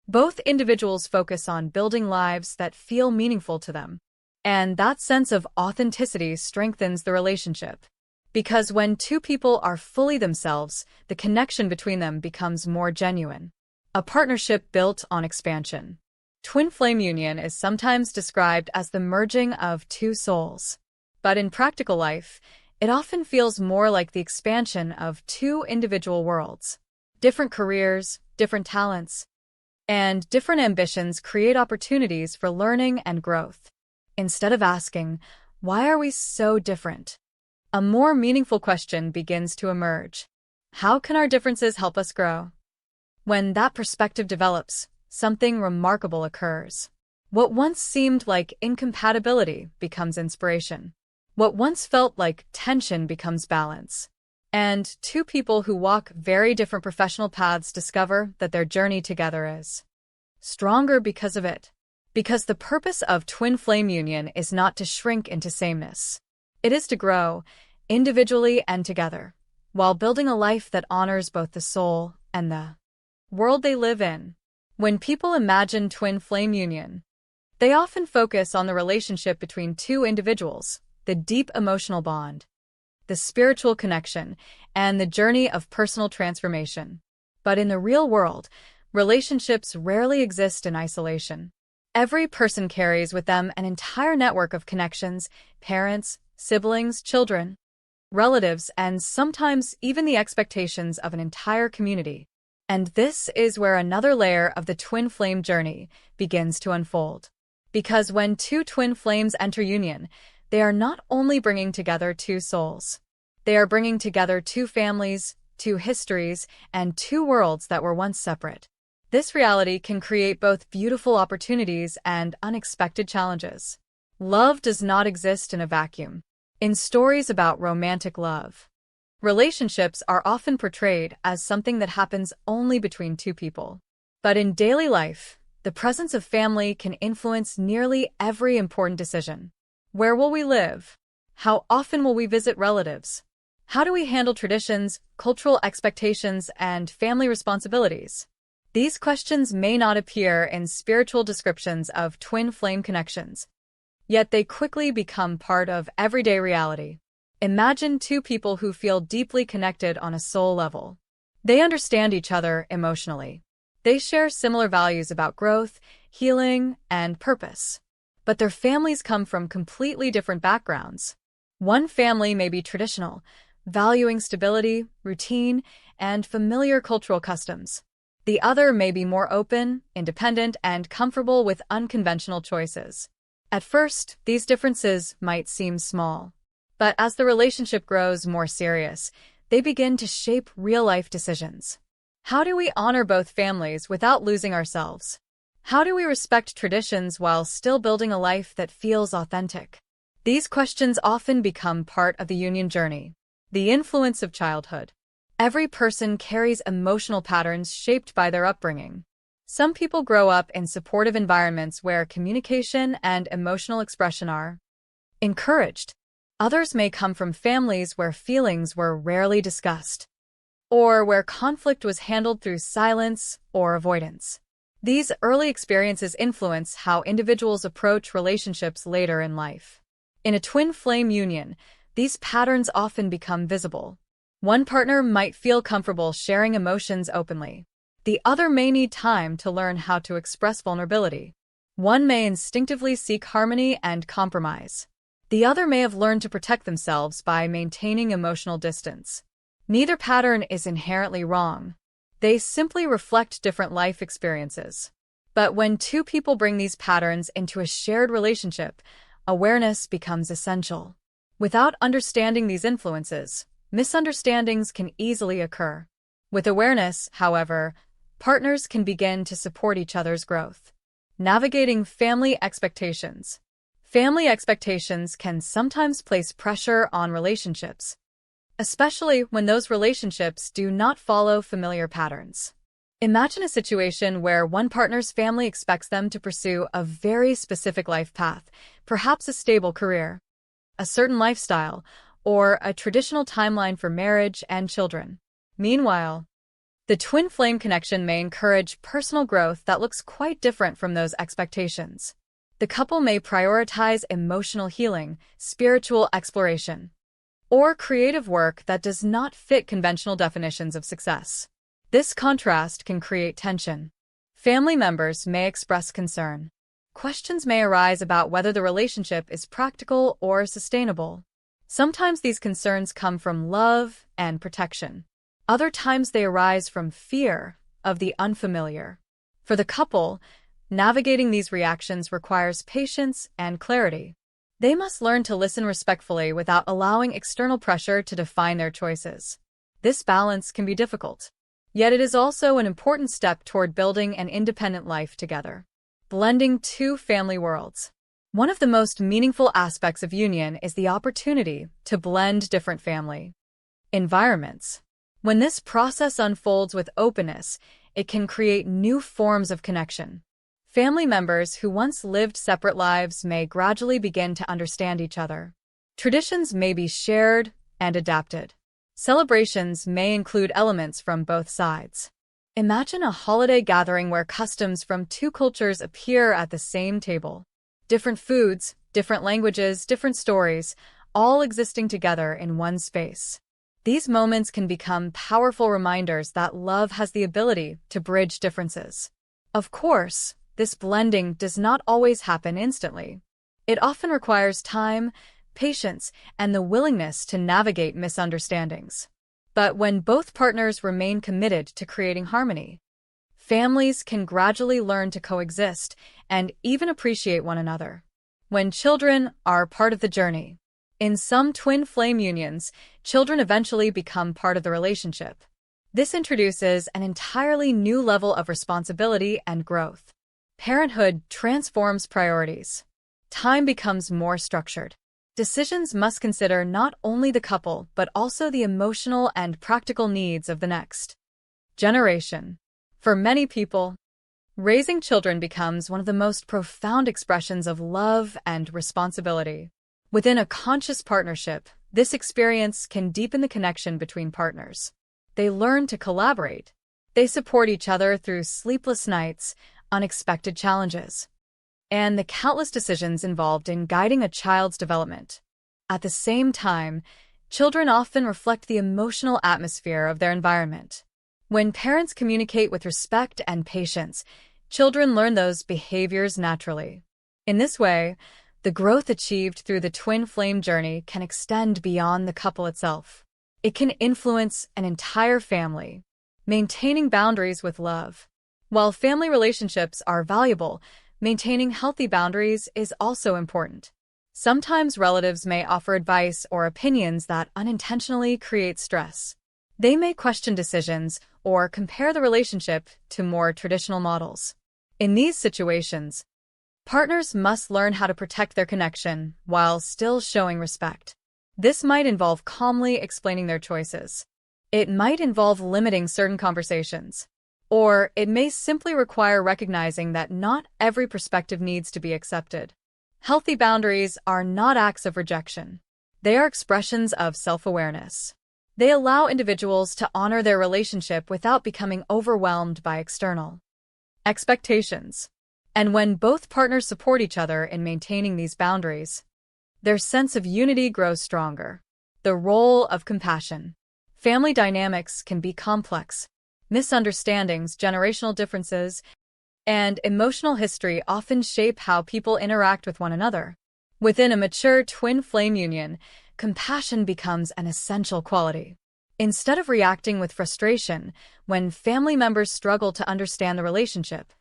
both individuals focus on building lives that feel meaningful to them. And that sense of authenticity strengthens the relationship. Because when two people are fully themselves, the connection between them becomes more genuine. A partnership built on expansion. Twin flame union is sometimes described as the merging of two souls. But in practical life, it often feels more like the expansion of two individual worlds. Different careers, different talents, and different ambitions create opportunities for learning and growth. Instead of asking, why are we so different? A more meaningful question begins to emerge. How can our differences help us grow? When that perspective develops, something remarkable occurs. What once seemed like incompatibility becomes inspiration. What once felt like tension becomes balance. And two people who walk very different professional paths discover that their journey together is stronger because of it. Because the purpose of twin flame union is not to shrink into sameness. It is to grow, individually and together, while building a life that honors both the soul and the world they live in. When people imagine twin flame union, they often focus on the relationship between two individuals, the deep emotional bond, the spiritual connection, and the journey of personal transformation. But in the real world, relationships rarely exist in isolation. Every person carries with them an entire network of connections, parents, siblings, children, relatives, and sometimes even the expectations of an entire community. And this is where another layer of the twin flame journey begins to unfold. Because when two twin flames enter union, they are not only bringing together two souls. They are bringing together two families, two histories, and two worlds that were once separate. This reality can create both beautiful opportunities and unexpected challenges. Love does not exist in a vacuum. In stories about romantic love, relationships are often portrayed as something that happens only between two people. But in daily life, the presence of family can influence nearly every important decision. Where will we live? How often will we visit relatives? How do we handle traditions, cultural expectations, and family responsibilities? These questions may not appear in spiritual descriptions of twin flame connections, yet they quickly become part of everyday reality. Imagine two people who feel deeply connected on a soul level. They understand each other emotionally. They share similar values about growth, healing, and purpose. but their families come from completely different backgrounds. One family may be traditional, valuing stability, routine, and familiar cultural customs. The other may be more open, independent, and comfortable with unconventional choices. At first, these differences might seem small, but as the relationship grows more serious, they begin to shape real-life decisions. How do we honor both families without losing ourselves? How do we respect traditions while still building a life that feels authentic? These questions often become part of the union journey. The influence of childhood. Every person carries emotional patterns shaped by their upbringing. Some people grow up in supportive environments where communication and emotional expression are encouraged. Others may come from families where feelings were rarely discussed, or where conflict was handled through silence or avoidance. These early experiences influence how individuals approach relationships later in life. In a twin flame union, these patterns often become visible. One partner might feel comfortable sharing emotions openly. The other may need time to learn how to express vulnerability. One may instinctively seek harmony and compromise. The other may have learned to protect themselves by maintaining emotional distance. Neither pattern is inherently wrong. They simply reflect different life experiences. But when two people bring these patterns into a shared relationship, awareness becomes essential. Without understanding these influences, misunderstandings can easily occur. With awareness, however, partners can begin to support each other's growth. Navigating family expectations. Family expectations can sometimes place pressure on relationships, especially when those relationships do not follow familiar patterns. Imagine a situation where one partner's family expects them to pursue a very specific life path, perhaps a stable career, a certain lifestyle, or a traditional timeline for marriage and children. Meanwhile, the twin flame connection may encourage personal growth that looks quite different from those expectations. The couple may prioritize emotional healing, spiritual exploration, or creative work that does not fit conventional definitions of success. This contrast can create tension. Family members may express concern. Questions may arise about whether the relationship is practical or sustainable. Sometimes these concerns come from love and protection. Other times they arise from fear of the unfamiliar. For the couple, navigating these reactions requires patience and clarity. They must learn to listen respectfully without allowing external pressure to define their choices. This balance can be difficult, yet it is also an important step toward building an independent life together. Blending two family worlds. One of the most meaningful aspects of union is the opportunity to blend different family environments. When this process unfolds with openness, it can create new forms of connection. Family members who once lived separate lives may gradually begin to understand each other. Traditions may be shared and adapted. Celebrations may include elements from both sides. Imagine a holiday gathering where customs from two cultures appear at the same table. Different foods, different languages, different stories, all existing together in one space. These moments can become powerful reminders that love has the ability to bridge differences. Of course, this blending does not always happen instantly. It often requires time, patience, and the willingness to navigate misunderstandings. But when both partners remain committed to creating harmony, families can gradually learn to coexist and even appreciate one another. When children are part of the journey. In some twin flame unions, children eventually become part of the relationship. This introduces an entirely new level of responsibility and growth. Parenthood transforms priorities. Time becomes more structured. Decisions must consider not only the couple but also the emotional and practical needs of the next generation. For many people, raising children becomes one of the most profound expressions of love and responsibility. Within a conscious partnership, this experience can deepen the connection between partners. They learn to collaborate. They support each other through sleepless nights, unexpected challenges, and the countless decisions involved in guiding a child's development. At the same time, children often reflect the emotional atmosphere of their environment. When parents communicate with respect and patience, children learn those behaviors naturally. In this way, the growth achieved through the twin flame journey can extend beyond the couple itself. It can influence an entire family, maintaining boundaries with love. While family relationships are valuable, maintaining healthy boundaries is also important. Sometimes relatives may offer advice or opinions that unintentionally create stress. They may question decisions or compare the relationship to more traditional models. In these situations, partners must learn how to protect their connection while still showing respect. This might involve calmly explaining their choices. It might involve limiting certain conversations. Or it may simply require recognizing that not every perspective needs to be accepted. Healthy boundaries are not acts of rejection. They are expressions of self-awareness. They allow individuals to honor their relationship without becoming overwhelmed by external expectations. And when both partners support each other in maintaining these boundaries, their sense of unity grows stronger. The role of compassion. Family dynamics can be complex. Misunderstandings, generational differences, and emotional history often shape how people interact with one another. Within a mature twin flame union, compassion becomes an essential quality. Instead of reacting with frustration when family members struggle to understand the relationship,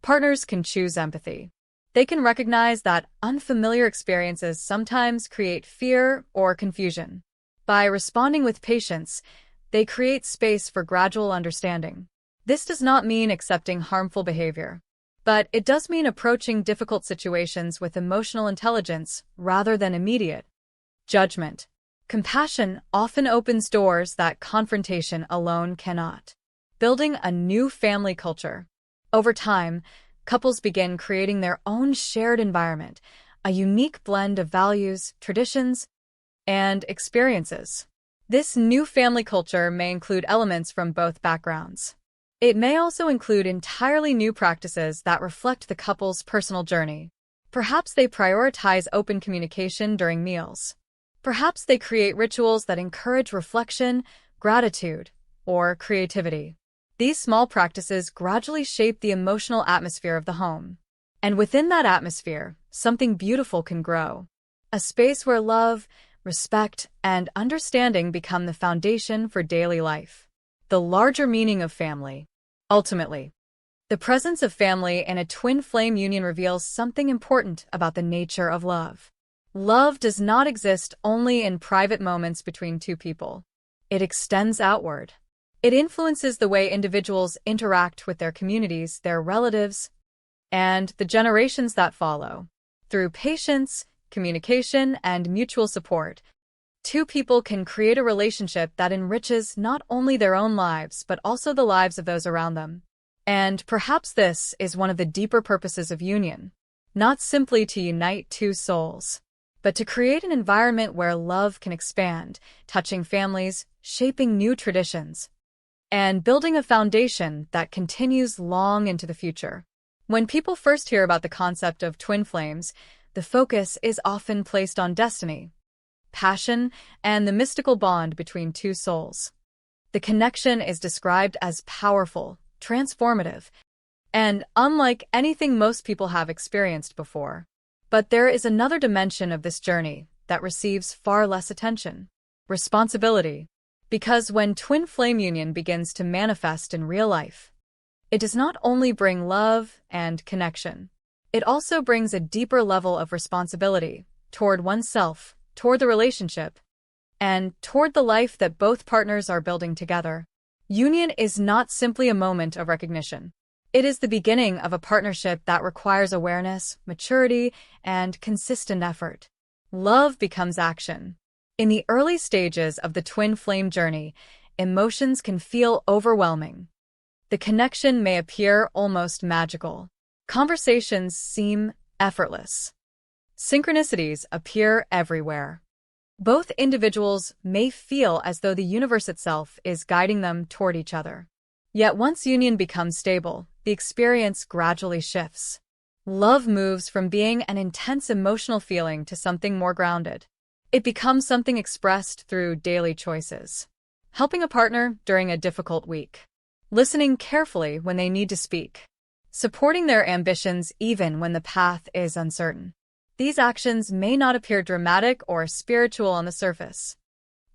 partners can choose empathy. They can recognize that unfamiliar experiences sometimes create fear or confusion. By responding with patience, they create space for gradual understanding. This does not mean accepting harmful behavior, but it does mean approaching difficult situations with emotional intelligence rather than immediate judgment. Compassion often opens doors that confrontation alone cannot. Building a new family culture. Over time, couples begin creating their own shared environment, a unique blend of values, traditions, and experiences. This new family culture may include elements from both backgrounds. It may also include entirely new practices that reflect the couple's personal journey. Perhaps they prioritize open communication during meals. Perhaps they create rituals that encourage reflection, gratitude, or creativity. These small practices gradually shape the emotional atmosphere of the home. And within that atmosphere, something beautiful can grow. A space where love, respect, and understanding become the foundation for daily life. The larger meaning of family. Ultimately, the presence of family in a twin flame union reveals something important about the nature of love. Love does not exist only in private moments between two people. It extends outward. It influences the way individuals interact with their communities, their relatives, and the generations that follow. Through patience, communication, and mutual support, two people can create a relationship that enriches not only their own lives but also the lives of those around them. And perhaps this is one of the deeper purposes of union, not simply to unite two souls, but to create an environment where love can expand, touching families, shaping new traditions, and building a foundation that continues long into the future. When people first hear about the concept of twin flames, the focus is often placed on destiny, passion, and the mystical bond between two souls. The connection is described as powerful, transformative, and unlike anything most people have experienced before. But there is another dimension of this journey that receives far less attention: responsibility. Because when twin flame union begins to manifest in real life, it does not only bring love and connection, it also brings a deeper level of responsibility toward oneself, toward the relationship, and toward the life that both partners are building together. Union is not simply a moment of recognition. It is the beginning of a partnership that requires awareness, maturity, and consistent effort. Love becomes action. In the early stages of the twin flame journey, emotions can feel overwhelming. The connection may appear almost magical. Conversations seem effortless. Synchronicities appear everywhere. Both individuals may feel as though the universe itself is guiding them toward each other. Yet once union becomes stable, the experience gradually shifts. Love moves from being an intense emotional feeling to something more grounded. It becomes something expressed through daily choices. Helping a partner during a difficult week. Listening carefully when they need to speak. supporting their ambitions even when the path is uncertain. These actions may not appear dramatic or spiritual on the surface,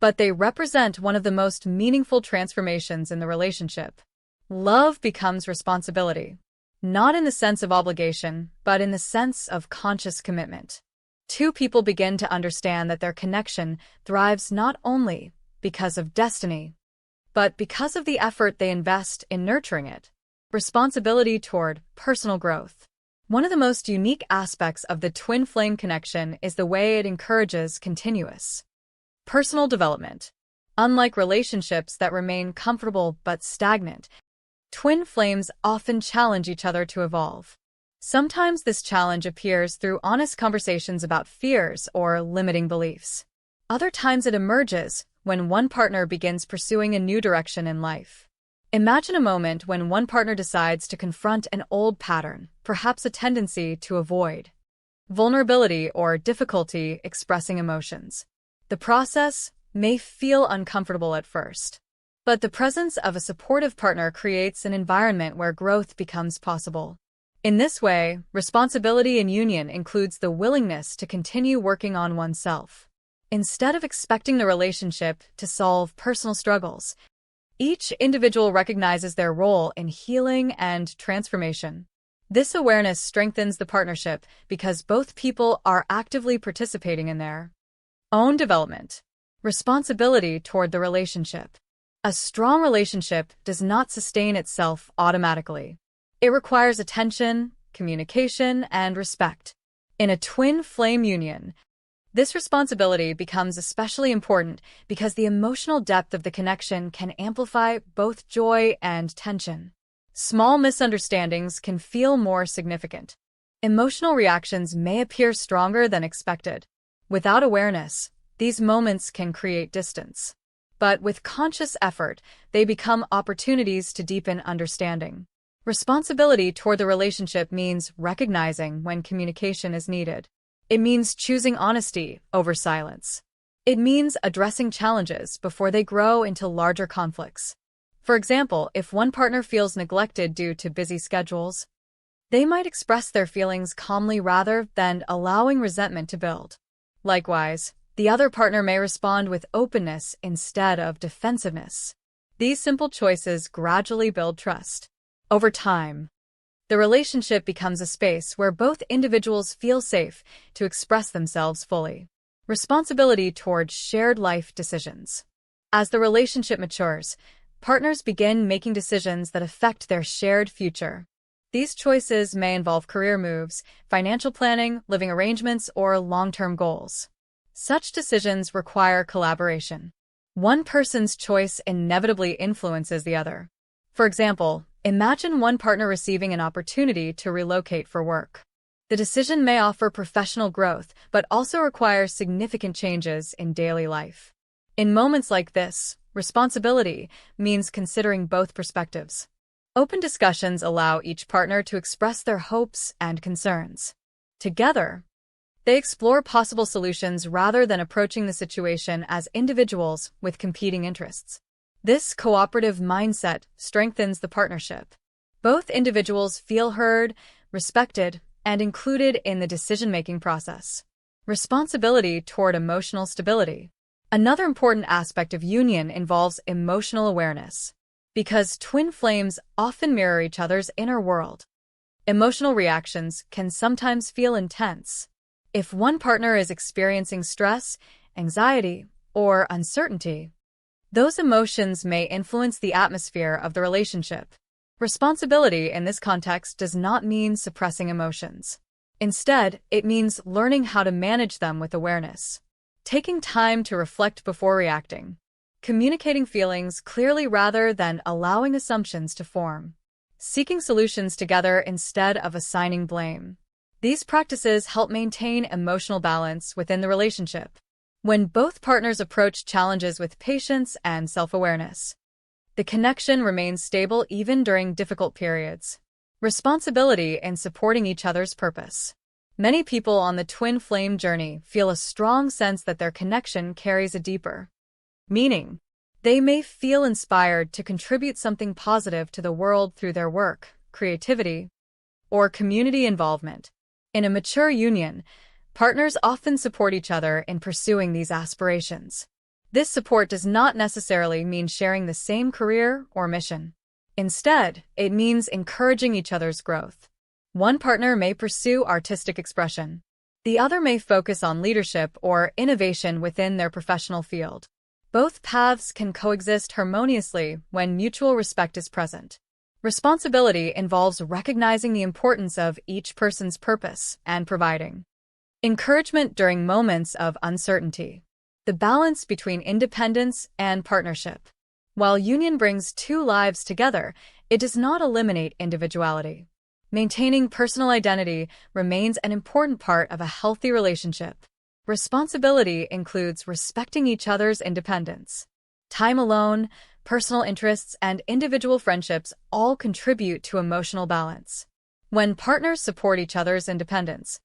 but they represent one of the most meaningful transformations in the relationship. Love becomes responsibility, not in the sense of obligation, but in the sense of conscious commitment. Two people begin to understand that their connection thrives not only because of destiny, but because of the effort they invest in nurturing it. Responsibility toward personal growth. One of the most unique aspects of the twin flame connection is the way it encourages continuous personal development. Unlike relationships that remain comfortable but stagnant, twin flames often challenge each other to evolve. Sometimes this challenge appears through honest conversations about fears or limiting beliefs. Other times it emerges when one partner begins pursuing a new direction in life. Imagine a moment when one partner decides to confront an old pattern, perhaps a tendency to avoid vulnerability or difficulty expressing emotions. The process may feel uncomfortable at first, but the presence of a supportive partner creates an environment where growth becomes possible. In this way, responsibility in union includes the willingness to continue working on oneself. Instead of expecting the relationship to solve personal struggles, each individual recognizes their role in healing and transformation. This awareness strengthens the partnership because both people are actively participating in their own development. Responsibility toward the relationship. A strong relationship does not sustain itself automatically. It requires attention, communication, and respect. In a twin flame union, this responsibility becomes especially important because the emotional depth of the connection can amplify both joy and tension. Small misunderstandings can feel more significant. Emotional reactions may appear stronger than expected. Without awareness, these moments can create distance. But with conscious effort, they become opportunities to deepen understanding. Responsibility toward the relationship means recognizing when communication is needed. It means choosing honesty over silence. It means addressing challenges before they grow into larger conflicts. For example, if one partner feels neglected due to busy schedules, they might express their feelings calmly rather than allowing resentment to build. Likewise, the other partner may respond with openness instead of defensiveness. These simple choices gradually build trust. Over time, the relationship becomes a space where both individuals feel safe to express themselves fully. Responsibility toward shared life decisions. As the relationship matures, partners begin making decisions that affect their shared future. These choices may involve career moves, financial planning, living arrangements, or long-term goals. Such decisions require collaboration. One person's choice inevitably influences the other. For example, imagine one partner receiving an opportunity to relocate for work. The decision may offer professional growth, but also require significant changes in daily life. In moments like this, responsibility means considering both perspectives. Open discussions allow each partner to express their hopes and concerns. Together, they explore possible solutions rather than approaching the situation as individuals with competing interests. This cooperative mindset strengthens the partnership. Both individuals feel heard, respected, and included in the decision-making process. Responsibility toward emotional stability. Another important aspect of union involves emotional awareness. Because twin flames often mirror each other's inner world, emotional reactions can sometimes feel intense. If one partner is experiencing stress, anxiety, or uncertainty, those emotions may influence the atmosphere of the relationship. Responsibility in this context does not mean suppressing emotions. Instead, it means learning how to manage them with awareness. Taking time to reflect before reacting. Communicating feelings clearly rather than allowing assumptions to form. Seeking solutions together instead of assigning blame. These practices help maintain emotional balance within the relationship. When both partners approach challenges with patience and self-awareness, the connection remains stable even during difficult periods. Responsibility in supporting each other's purpose. Many people on the twin flame journey feel a strong sense that their connection carries a deeper meaning. They may feel inspired to contribute something positive to the world through their work, creativity, or community involvement. In a mature union, partners often support each other in pursuing these aspirations. This support does not necessarily mean sharing the same career or mission. Instead, it means encouraging each other's growth. One partner may pursue artistic expression. The other may focus on leadership or innovation within their professional field. Both paths can coexist harmoniously when mutual respect is present. Responsibility involves recognizing the importance of each person's purpose and providing encouragement during moments of uncertainty. The balance between independence and partnership. While union brings two lives together, it does not eliminate individuality. Maintaining personal identity remains an important part of a healthy relationship. Responsibility includes respecting each other's independence. Time alone, personal interests, and individual friendships all contribute to emotional balance. When partners support each other's independence,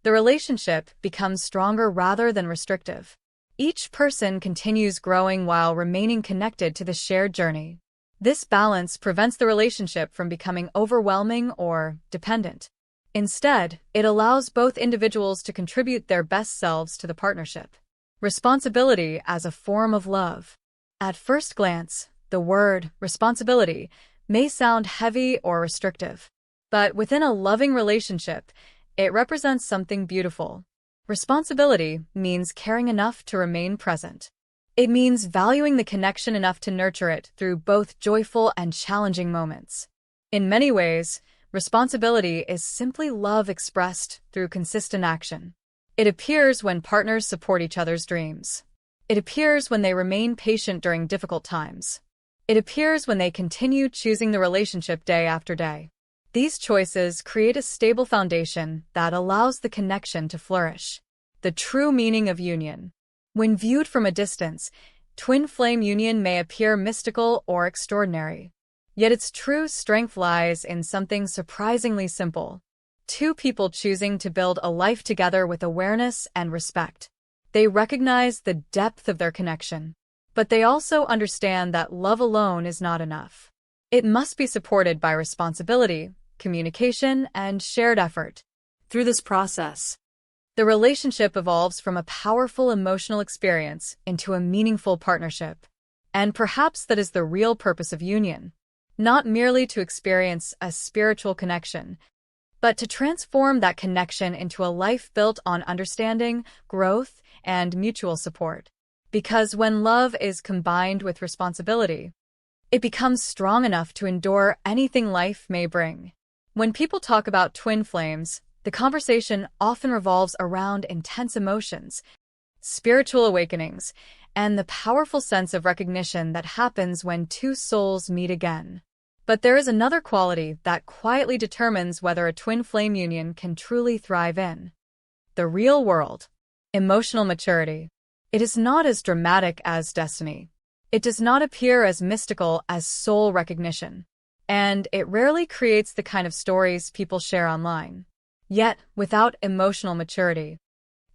the relationship becomes stronger rather than restrictive. Each person continues growing while remaining connected to the shared journey. This balance prevents the relationship from becoming overwhelming or dependent. Instead, it allows both individuals to contribute their best selves to the partnership. Responsibility as a form of love. At first glance, the word responsibility may sound heavy or restrictive, but within a loving relationship, it represents something beautiful. Responsibility means caring enough to remain present. It means valuing the connection enough to nurture it through both joyful and challenging moments. In many ways, responsibility is simply love expressed through consistent action. It appears when partners support each other's dreams. It appears when they remain patient during difficult times. It appears when they continue choosing the relationship day after day. These choices create a stable foundation that allows the connection to flourish. The true meaning of union. When viewed from a distance, twin flame union may appear mystical or extraordinary. Yet its true strength lies in something surprisingly simple. Two people choosing to build a life together with awareness and respect. They recognize the depth of their connection, but they also understand that love alone is not enough. It must be supported by responsibility, communication, and shared effort. Through this process, the relationship evolves from a powerful emotional experience into a meaningful partnership. And perhaps that is the real purpose of union. Not merely to experience a spiritual connection, but to transform that connection into a life built on understanding, growth, and mutual support. Because when love is combined with responsibility, it becomes strong enough to endure anything life may bring. When people talk about twin flames, the conversation often revolves around intense emotions, spiritual awakenings, and the powerful sense of recognition that happens when two souls meet again. But there is another quality that quietly determines whether a twin flame union can truly thrive in the real world. Emotional maturity. It is not as dramatic as destiny. It does not appear as mystical as soul recognition. And it rarely creates the kind of stories people share online. Yet, without emotional maturity,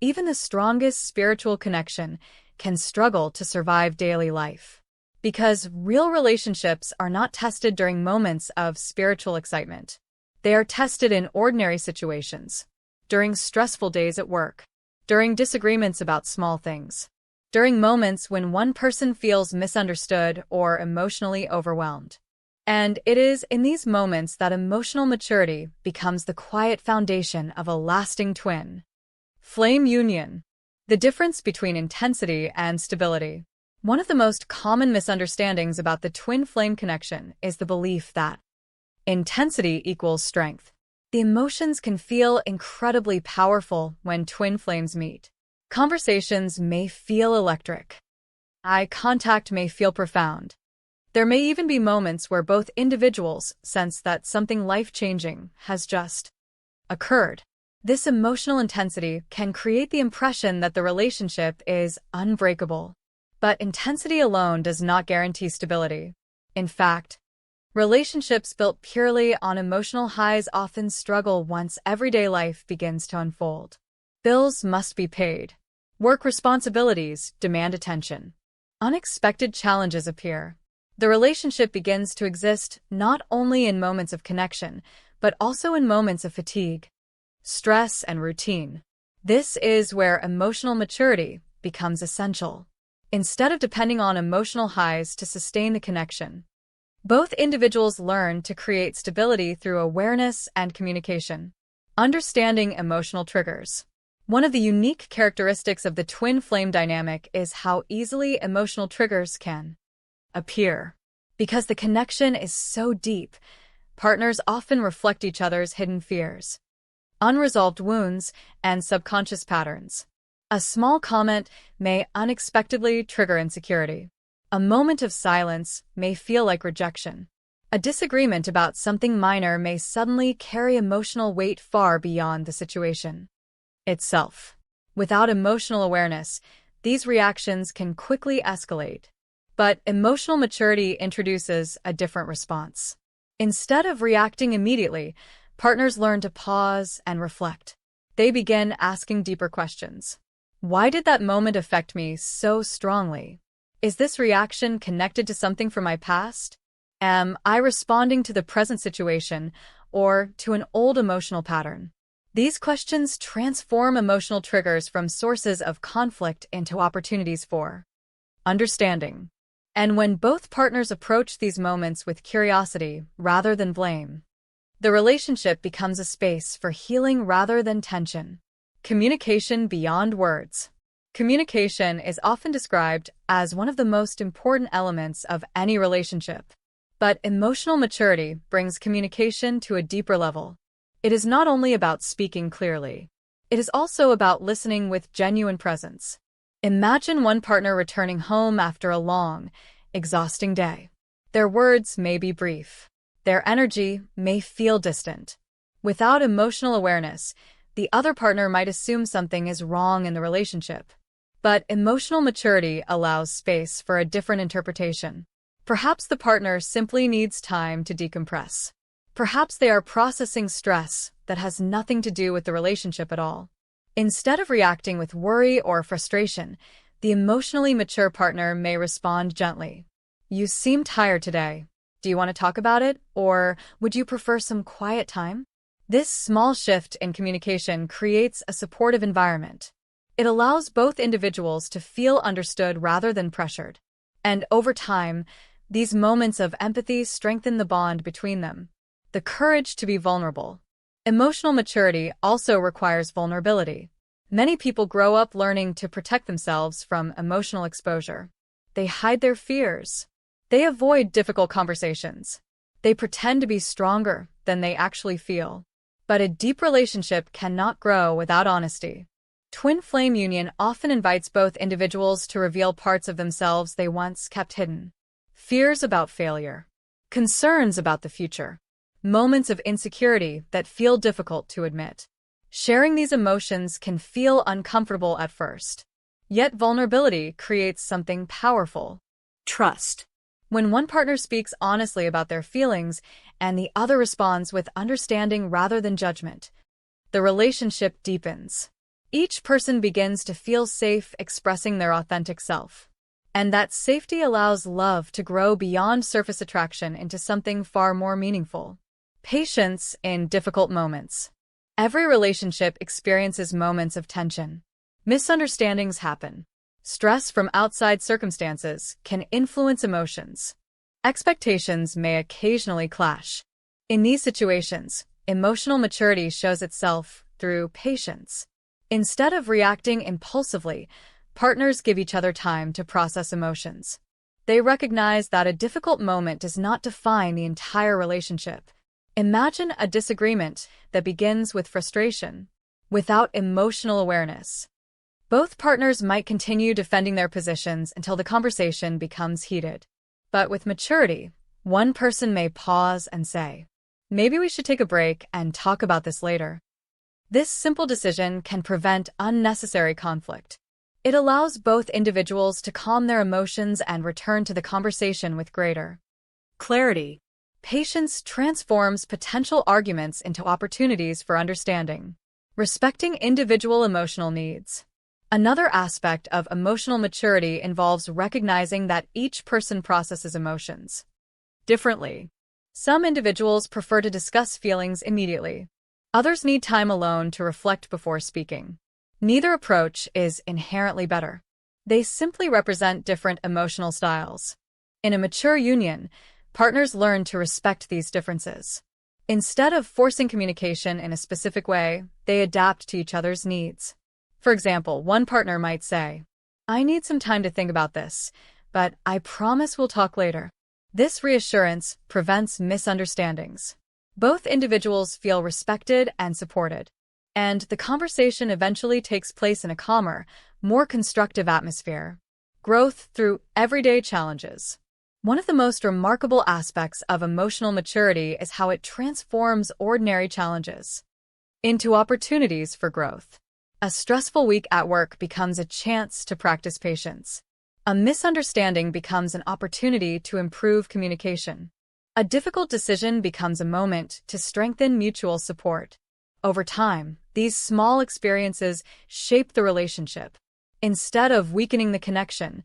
even the strongest spiritual connection can struggle to survive daily life. Because real relationships are not tested during moments of spiritual excitement. They are tested in ordinary situations, during stressful days at work, during disagreements about small things, during moments when one person feels misunderstood or emotionally overwhelmed. And it is in these moments that emotional maturity becomes the quiet foundation of a lasting twin flame union. The difference between intensity and stability. One of the most common misunderstandings about the twin flame connection is the belief that intensity equals strength. The emotions can feel incredibly powerful when twin flames meet. Conversations may feel electric. Eye contact may feel profound. There may even be moments where both individuals sense that something life-changing has just occurred. This emotional intensity can create the impression that the relationship is unbreakable. But intensity alone does not guarantee stability. In fact, relationships built purely on emotional highs often struggle once everyday life begins to unfold. Bills must be paid. Work responsibilities demand attention. Unexpected challenges appear. The relationship begins to exist not only in moments of connection, but also in moments of fatigue, stress, and routine. This is where emotional maturity becomes essential. Instead of depending on emotional highs to sustain the connection, both individuals learn to create stability through awareness and communication. Understanding emotional triggers. One of the unique characteristics of the twin flame dynamic is how easily emotional triggers can appear. Because the connection is so deep, partners often reflect each other's hidden fears, unresolved wounds, and subconscious patterns. A small comment may unexpectedly trigger insecurity. A moment of silence may feel like rejection. A disagreement about something minor may suddenly carry emotional weight far beyond the situation itself. Without emotional awareness, these reactions can quickly escalate. But emotional maturity introduces a different response. Instead of reacting immediately, partners learn to pause and reflect. They begin asking deeper questions. Why did that moment affect me so strongly? Is this reaction connected to something from my past? Am I responding to the present situation or to an old emotional pattern? These questions transform emotional triggers from sources of conflict into opportunities for understanding. And when both partners approach these moments with curiosity rather than blame, the relationship becomes a space for healing rather than tension. Communication beyond words. Communication is often described as one of the most important elements of any relationship. But emotional maturity brings communication to a deeper level. It is not only about speaking clearly. It is also about listening with genuine presence. Imagine one partner returning home after a long, exhausting day. Their words may be brief. Their energy may feel distant. Without emotional awareness, the other partner might assume something is wrong in the relationship. But emotional maturity allows space for a different interpretation. Perhaps the partner simply needs time to decompress. Perhaps they are processing stress that has nothing to do with the relationship at all. Instead of reacting with worry or frustration, the emotionally mature partner may respond gently. You seem tired today. Do you want to talk about it, or would you prefer some quiet time? This small shift in communication creates a supportive environment. It allows both individuals to feel understood rather than pressured. And over time, these moments of empathy strengthen the bond between them. The courage to be vulnerable. Emotional maturity also requires vulnerability. Many people grow up learning to protect themselves from emotional exposure. They hide their fears. They avoid difficult conversations. They pretend to be stronger than they actually feel. But a deep relationship cannot grow without honesty. Twin flame union often invites both individuals to reveal parts of themselves they once kept hidden. Fears about failure. Concerns about the future. Moments of insecurity that feel difficult to admit. Sharing these emotions can feel uncomfortable at first. Yet vulnerability creates something powerful. Trust. When one partner speaks honestly about their feelings and the other responds with understanding rather than judgment, the relationship deepens. Each person begins to feel safe expressing their authentic self. And that safety allows love to grow beyond surface attraction into something far more meaningful. Patience in difficult moments. Every relationship experiences moments of tension. Misunderstandings happen. Stress from outside circumstances can influence emotions. Expectations may occasionally clash. In these situations, emotional maturity shows itself through patience. Instead of reacting impulsively, partners give each other time to process emotions. They recognize that a difficult moment does not define the entire relationship. Imagine a disagreement that begins with frustration. Without emotional awareness, both partners might continue defending their positions until the conversation becomes heated. But with maturity, one person may pause and say, "Maybe we should take a break and talk about this later." This simple decision can prevent unnecessary conflict. It allows both individuals to calm their emotions and return to the conversation with greater clarity. Patience transforms potential arguments into opportunities for understanding. Respecting individual emotional needs. Another aspect of emotional maturity involves recognizing that each person processes emotions differently. Some individuals prefer to discuss feelings immediately. Others need time alone to reflect before speaking. Neither approach is inherently better. They simply represent different emotional styles. In a mature union, partners learn to respect these differences. Instead of forcing communication in a specific way, they adapt to each other's needs. For example, one partner might say, "I need some time to think about this, but I promise we'll talk later." This reassurance prevents misunderstandings. Both individuals feel respected and supported, and the conversation eventually takes place in a calmer, more constructive atmosphere. Growth through everyday challenges. One of the most remarkable aspects of emotional maturity is how it transforms ordinary challenges into opportunities for growth. A stressful week at work becomes a chance to practice patience. A misunderstanding becomes an opportunity to improve communication. A difficult decision becomes a moment to strengthen mutual support. Over time, these small experiences shape the relationship. Instead of weakening the connection,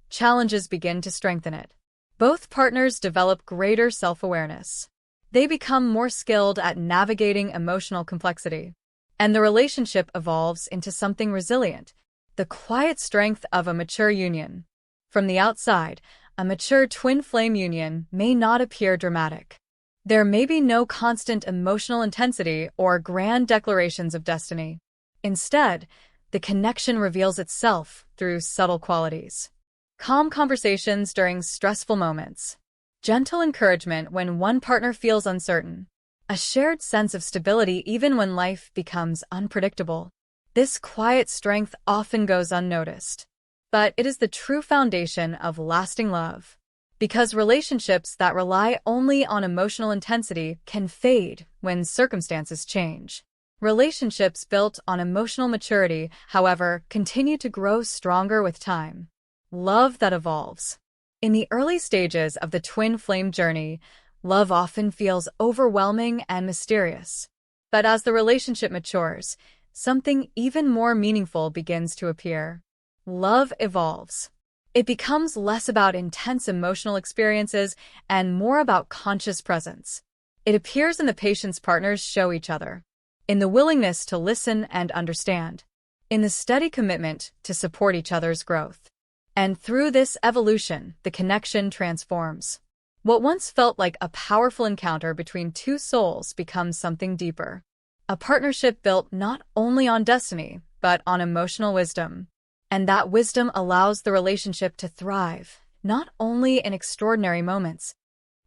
challenges begin to strengthen it. Both partners develop greater self-awareness. They become more skilled at navigating emotional complexity, and the relationship evolves into something resilient, the quiet strength of a mature union. From the outside, a mature twin flame union may not appear dramatic. There may be no constant emotional intensity or grand declarations of destiny. Instead, the connection reveals itself through subtle qualities. Calm conversations during stressful moments. Gentle encouragement when one partner feels uncertain. A shared sense of stability even when life becomes unpredictable. This quiet strength often goes unnoticed, but it is the true foundation of lasting love. Because relationships that rely only on emotional intensity can fade when circumstances change. Relationships built on emotional maturity, however, continue to grow stronger with time. Love that evolves. In the early stages of the twin flame journey, love often feels overwhelming and mysterious. But as the relationship matures, something even more meaningful begins to appear. Love evolves. It becomes less about intense emotional experiences and more about conscious presence. It appears in the patience partners show each other, in the willingness to listen and understand, in the steady commitment to support each other's growth. And through this evolution, the connection transforms. What once felt like a powerful encounter between two souls becomes something deeper. A partnership built not only on destiny, but on emotional wisdom. And that wisdom allows the relationship to thrive, not only in extraordinary moments,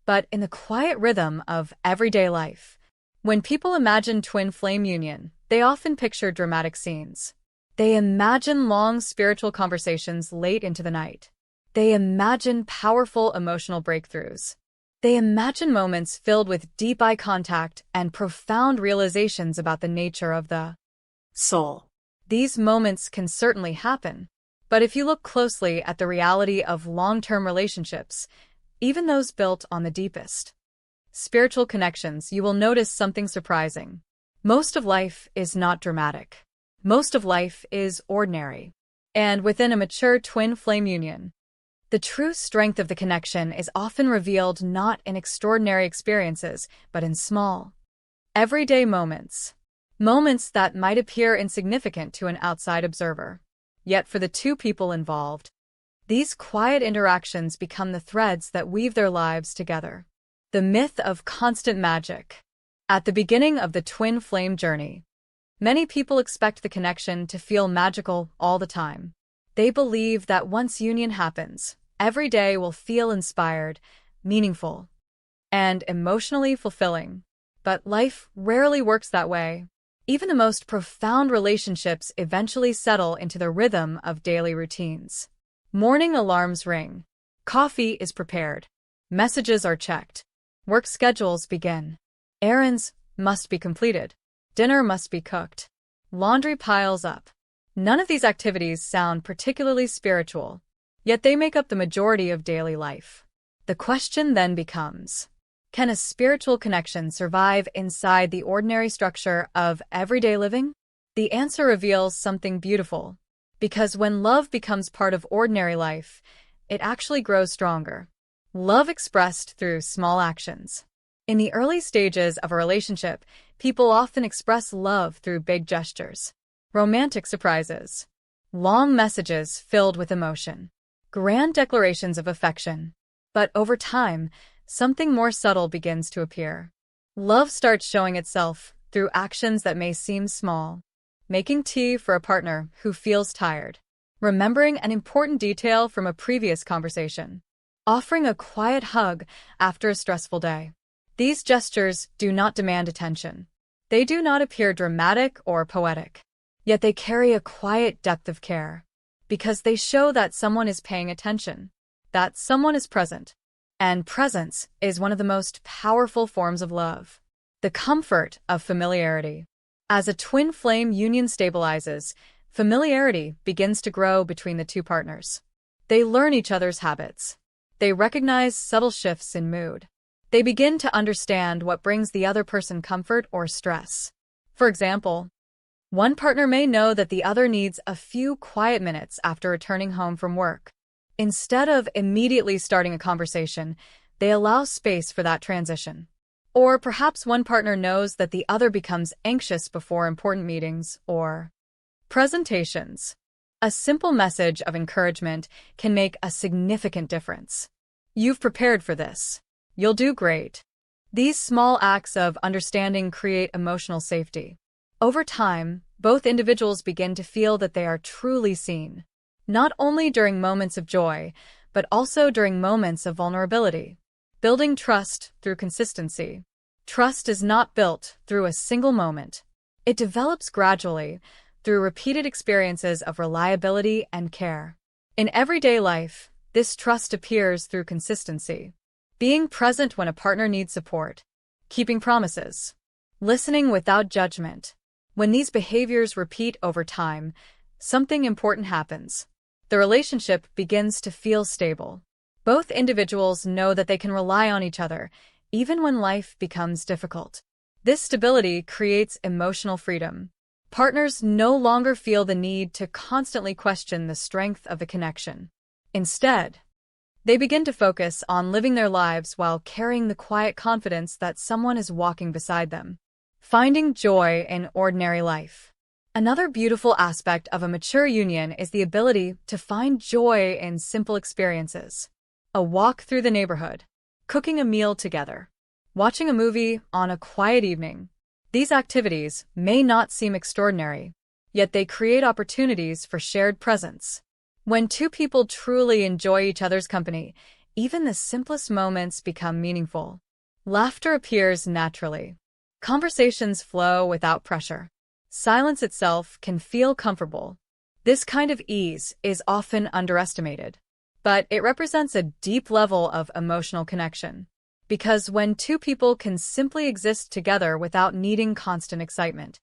but in the quiet rhythm of everyday life. When people imagine twin flame union, they often picture dramatic scenes. They imagine long spiritual conversations late into the night. They imagine powerful emotional breakthroughs. They imagine moments filled with deep eye contact and profound realizations about the nature of the soul. These moments can certainly happen, but if you look closely at the reality of long-term relationships, even those built on the deepest spiritual connections, you will notice something surprising. Most of life is not dramatic. Most of life is ordinary. And within a mature twin flame union, the true strength of the connection is often revealed not in extraordinary experiences, but in small, everyday moments. Moments that might appear insignificant to an outside observer. Yet for the two people involved, these quiet interactions become the threads that weave their lives together. The myth of constant magic. At the beginning of the twin flame journey, many people expect the connection to feel magical all the time. They believe that once union happens, every day will feel inspired, meaningful, and emotionally fulfilling. But life rarely works that way. Even the most profound relationships eventually settle into the rhythm of daily routines. Morning alarms ring. Coffee is prepared. Messages are checked. Work schedules begin. Errands must be completed. Dinner must be cooked. Laundry piles up. None of these activities sound particularly spiritual, yet they make up the majority of daily life. The question then becomes, can a spiritual connection survive inside the ordinary structure of everyday living? The answer reveals something beautiful, because when love becomes part of ordinary life, it actually grows stronger. Love expressed through small actions. In the early stages of a relationship, people often express love through big gestures, romantic surprises, long messages filled with emotion, grand declarations of affection. But over time, something more subtle begins to appear. Love starts showing itself through actions that may seem small. Making tea for a partner who feels tired, remembering an important detail from a previous conversation, offering a quiet hug after a stressful day. These gestures do not demand attention. They do not appear dramatic or poetic, yet they carry a quiet depth of care, because they show that someone is paying attention, that someone is present. And presence is one of the most powerful forms of love. The comfort of familiarity. As a twin flame union stabilizes, familiarity begins to grow between the two partners. They learn each other's habits. They recognize subtle shifts in mood. They begin to understand what brings the other person comfort or stress. For example, one partner may know that the other needs a few quiet minutes after returning home from work. Instead of immediately starting a conversation, they allow space for that transition. Or perhaps one partner knows that the other becomes anxious before important meetings or presentations. A simple message of encouragement can make a significant difference. You've prepared for this. You'll do great. These small acts of understanding create emotional safety. Over time, both individuals begin to feel that they are truly seen, not only during moments of joy, but also during moments of vulnerability. Building trust through consistency. Trust is not built through a single moment. It develops gradually through repeated experiences of reliability and care. In everyday life, this trust appears through consistency. Being present when a partner needs support. Keeping promises. Listening without judgment. When these behaviors repeat over time, something important happens. The relationship begins to feel stable. Both individuals know that they can rely on each other, even when life becomes difficult. This stability creates emotional freedom. Partners no longer feel the need to constantly question the strength of the connection. Instead, they begin to focus on living their lives while carrying the quiet confidence that someone is walking beside them. Finding joy in ordinary life. Another beautiful aspect of a mature union is the ability to find joy in simple experiences. A walk through the neighborhood, cooking a meal together, watching a movie on a quiet evening. These activities may not seem extraordinary, yet they create opportunities for shared presence. When two people truly enjoy each other's company, even the simplest moments become meaningful. Laughter appears naturally. Conversations flow without pressure. Silence itself can feel comfortable. This kind of ease is often underestimated, but it represents a deep level of emotional connection. Because when two people can simply exist together without needing constant excitement,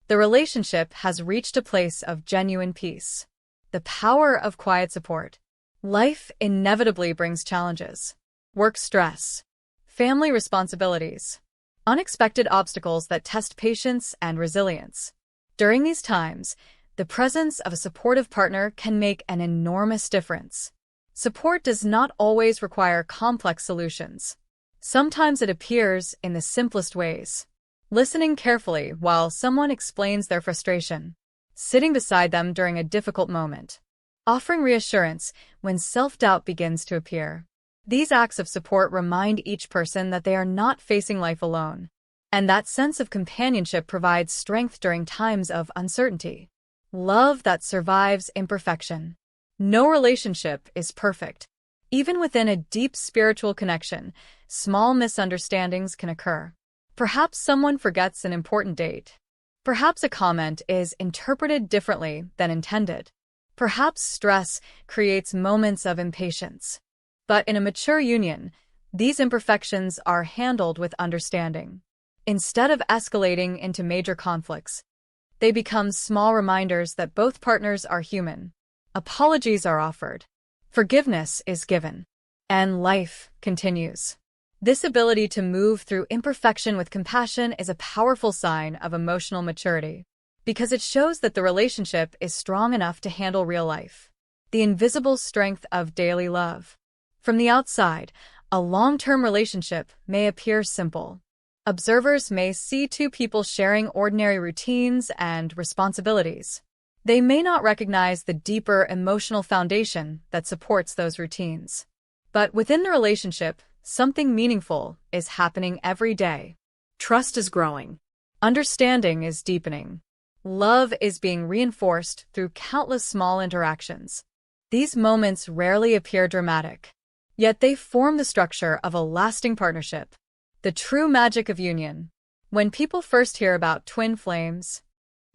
the relationship has reached a place of genuine peace. The power of quiet support. Life inevitably brings challenges. Work stress, family responsibilities, unexpected obstacles that test patience and resilience. During these times, the presence of a supportive partner can make an enormous difference. Support does not always require complex solutions. Sometimes it appears in the simplest ways. Listening carefully while someone explains their frustration. Sitting beside them during a difficult moment. Offering reassurance when self-doubt begins to appear. These acts of support remind each person that they are not facing life alone. And that sense of companionship provides strength during times of uncertainty. Love that survives imperfection. No relationship is perfect. Even within a deep spiritual connection, small misunderstandings can occur. Perhaps someone forgets an important date. Perhaps a comment is interpreted differently than intended. Perhaps stress creates moments of impatience. But in a mature union, these imperfections are handled with understanding. Instead of escalating into major conflicts, they become small reminders that both partners are human. Apologies are offered. Forgiveness is given. And life continues. This ability to move through imperfection with compassion is a powerful sign of emotional maturity, because it shows that the relationship is strong enough to handle real life. The invisible strength of daily love. From the outside, A long-term relationship may appear simple. Observers may see two people sharing ordinary routines and responsibilities. They may not recognize the deeper emotional foundation that supports those routines. But within the relationship, something meaningful is happening every day. Trust is growing. Understanding is deepening. Love is being reinforced through countless small interactions. These moments rarely appear dramatic, yet they form the structure of a lasting partnership. The true magic of union. When people first hear about twin flames,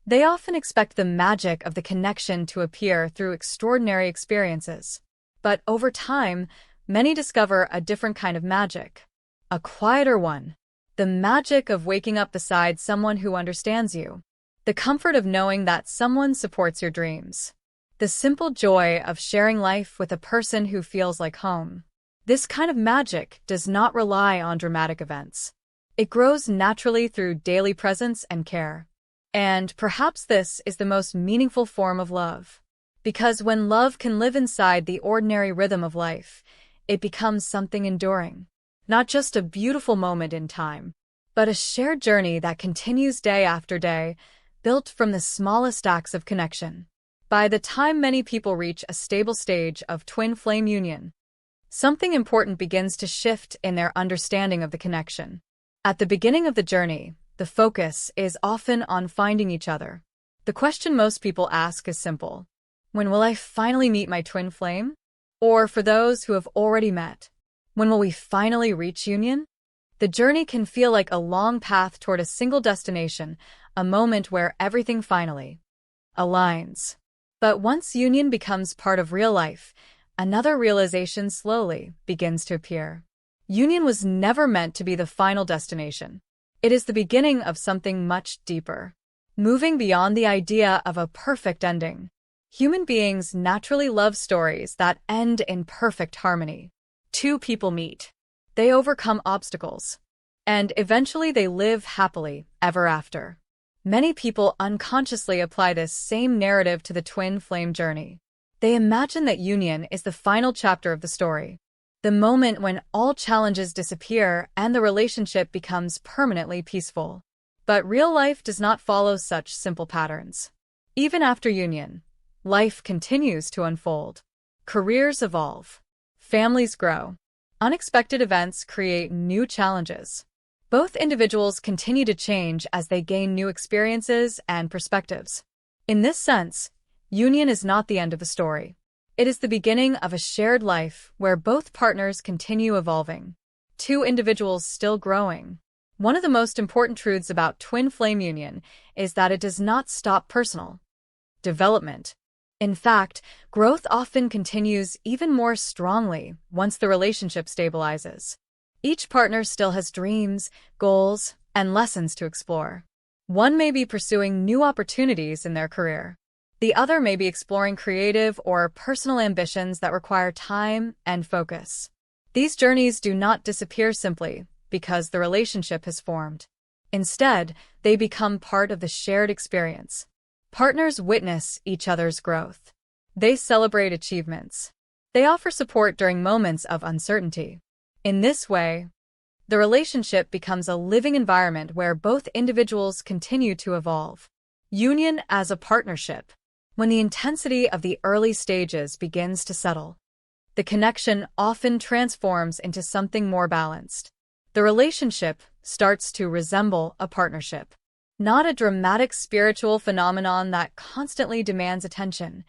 they often expect the magic of the connection to appear through extraordinary experiences. But over time, many discover a different kind of magic, a quieter one. The magic of waking up beside someone who understands you. The comfort of knowing that someone supports your dreams. The simple joy of sharing life with a person who feels like home. This kind of magic does not rely on dramatic events. It grows naturally through daily presence and care. And perhaps this is the most meaningful form of love. Because when love can live inside the ordinary rhythm of life, it becomes something enduring. Not just a beautiful moment in time, but a shared journey that continues day after day, built from the smallest acts of connection. By the time many people reach a stable stage of twin flame union, something important begins to shift in their understanding of the connection. At the beginning of the journey, the focus is often on finding each other. The question most people ask is simple. When will I finally meet my twin flame? Or for those who have already met, when will we finally reach union? The journey can feel like a long path toward a single destination, a moment where everything finally aligns. But once union becomes part of real life, another realization slowly begins to appear. Union was never meant to be the final destination. It is the beginning of something much deeper. Moving beyond the idea of a perfect ending. Human beings naturally love stories that end in perfect harmony. Two people meet. They overcome obstacles. And eventually they live happily ever after. Many people unconsciously apply this same narrative to the twin flame journey. They imagine that union is the final chapter of the story, the moment when all challenges disappear and the relationship becomes permanently peaceful. But real life does not follow such simple patterns. Even after union, life continues to unfold. Careers evolve. Families grow. Unexpected events create new challenges. Both individuals continue to change as they gain new experiences and perspectives. In this sense, union is not the end of the story. It is the beginning of a shared life where both partners continue evolving. Two individuals still growing. One of the most important truths about twin flame union is that it does not stop personal development. In fact, growth often continues even more strongly once the relationship stabilizes. Each partner still has dreams, goals, and lessons to explore. One may be pursuing new opportunities in their career. The other may be exploring creative or personal ambitions that require time and focus. These journeys do not disappear simply because the relationship has formed. Instead, they become part of the shared experience. Partners witness each other's growth. They celebrate achievements. They offer support during moments of uncertainty. In this way, the relationship becomes a living environment where both individuals continue to evolve. Union as a partnership. When the intensity of the early stages begins to settle, the connection often transforms into something more balanced. The relationship starts to resemble a partnership. Not a dramatic spiritual phenomenon that constantly demands attention,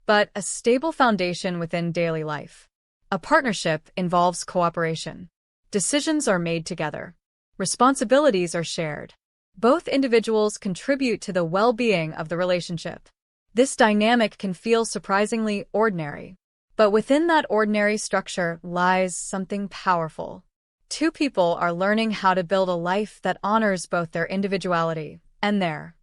but a stable foundation within daily life. A partnership involves cooperation. Decisions are made together. Responsibilities are shared. Both individuals contribute to the well-being of the relationship. This dynamic can feel surprisingly ordinary, but within that ordinary structure lies something powerful. Two people are learning how to build a life that honors both their individuality and their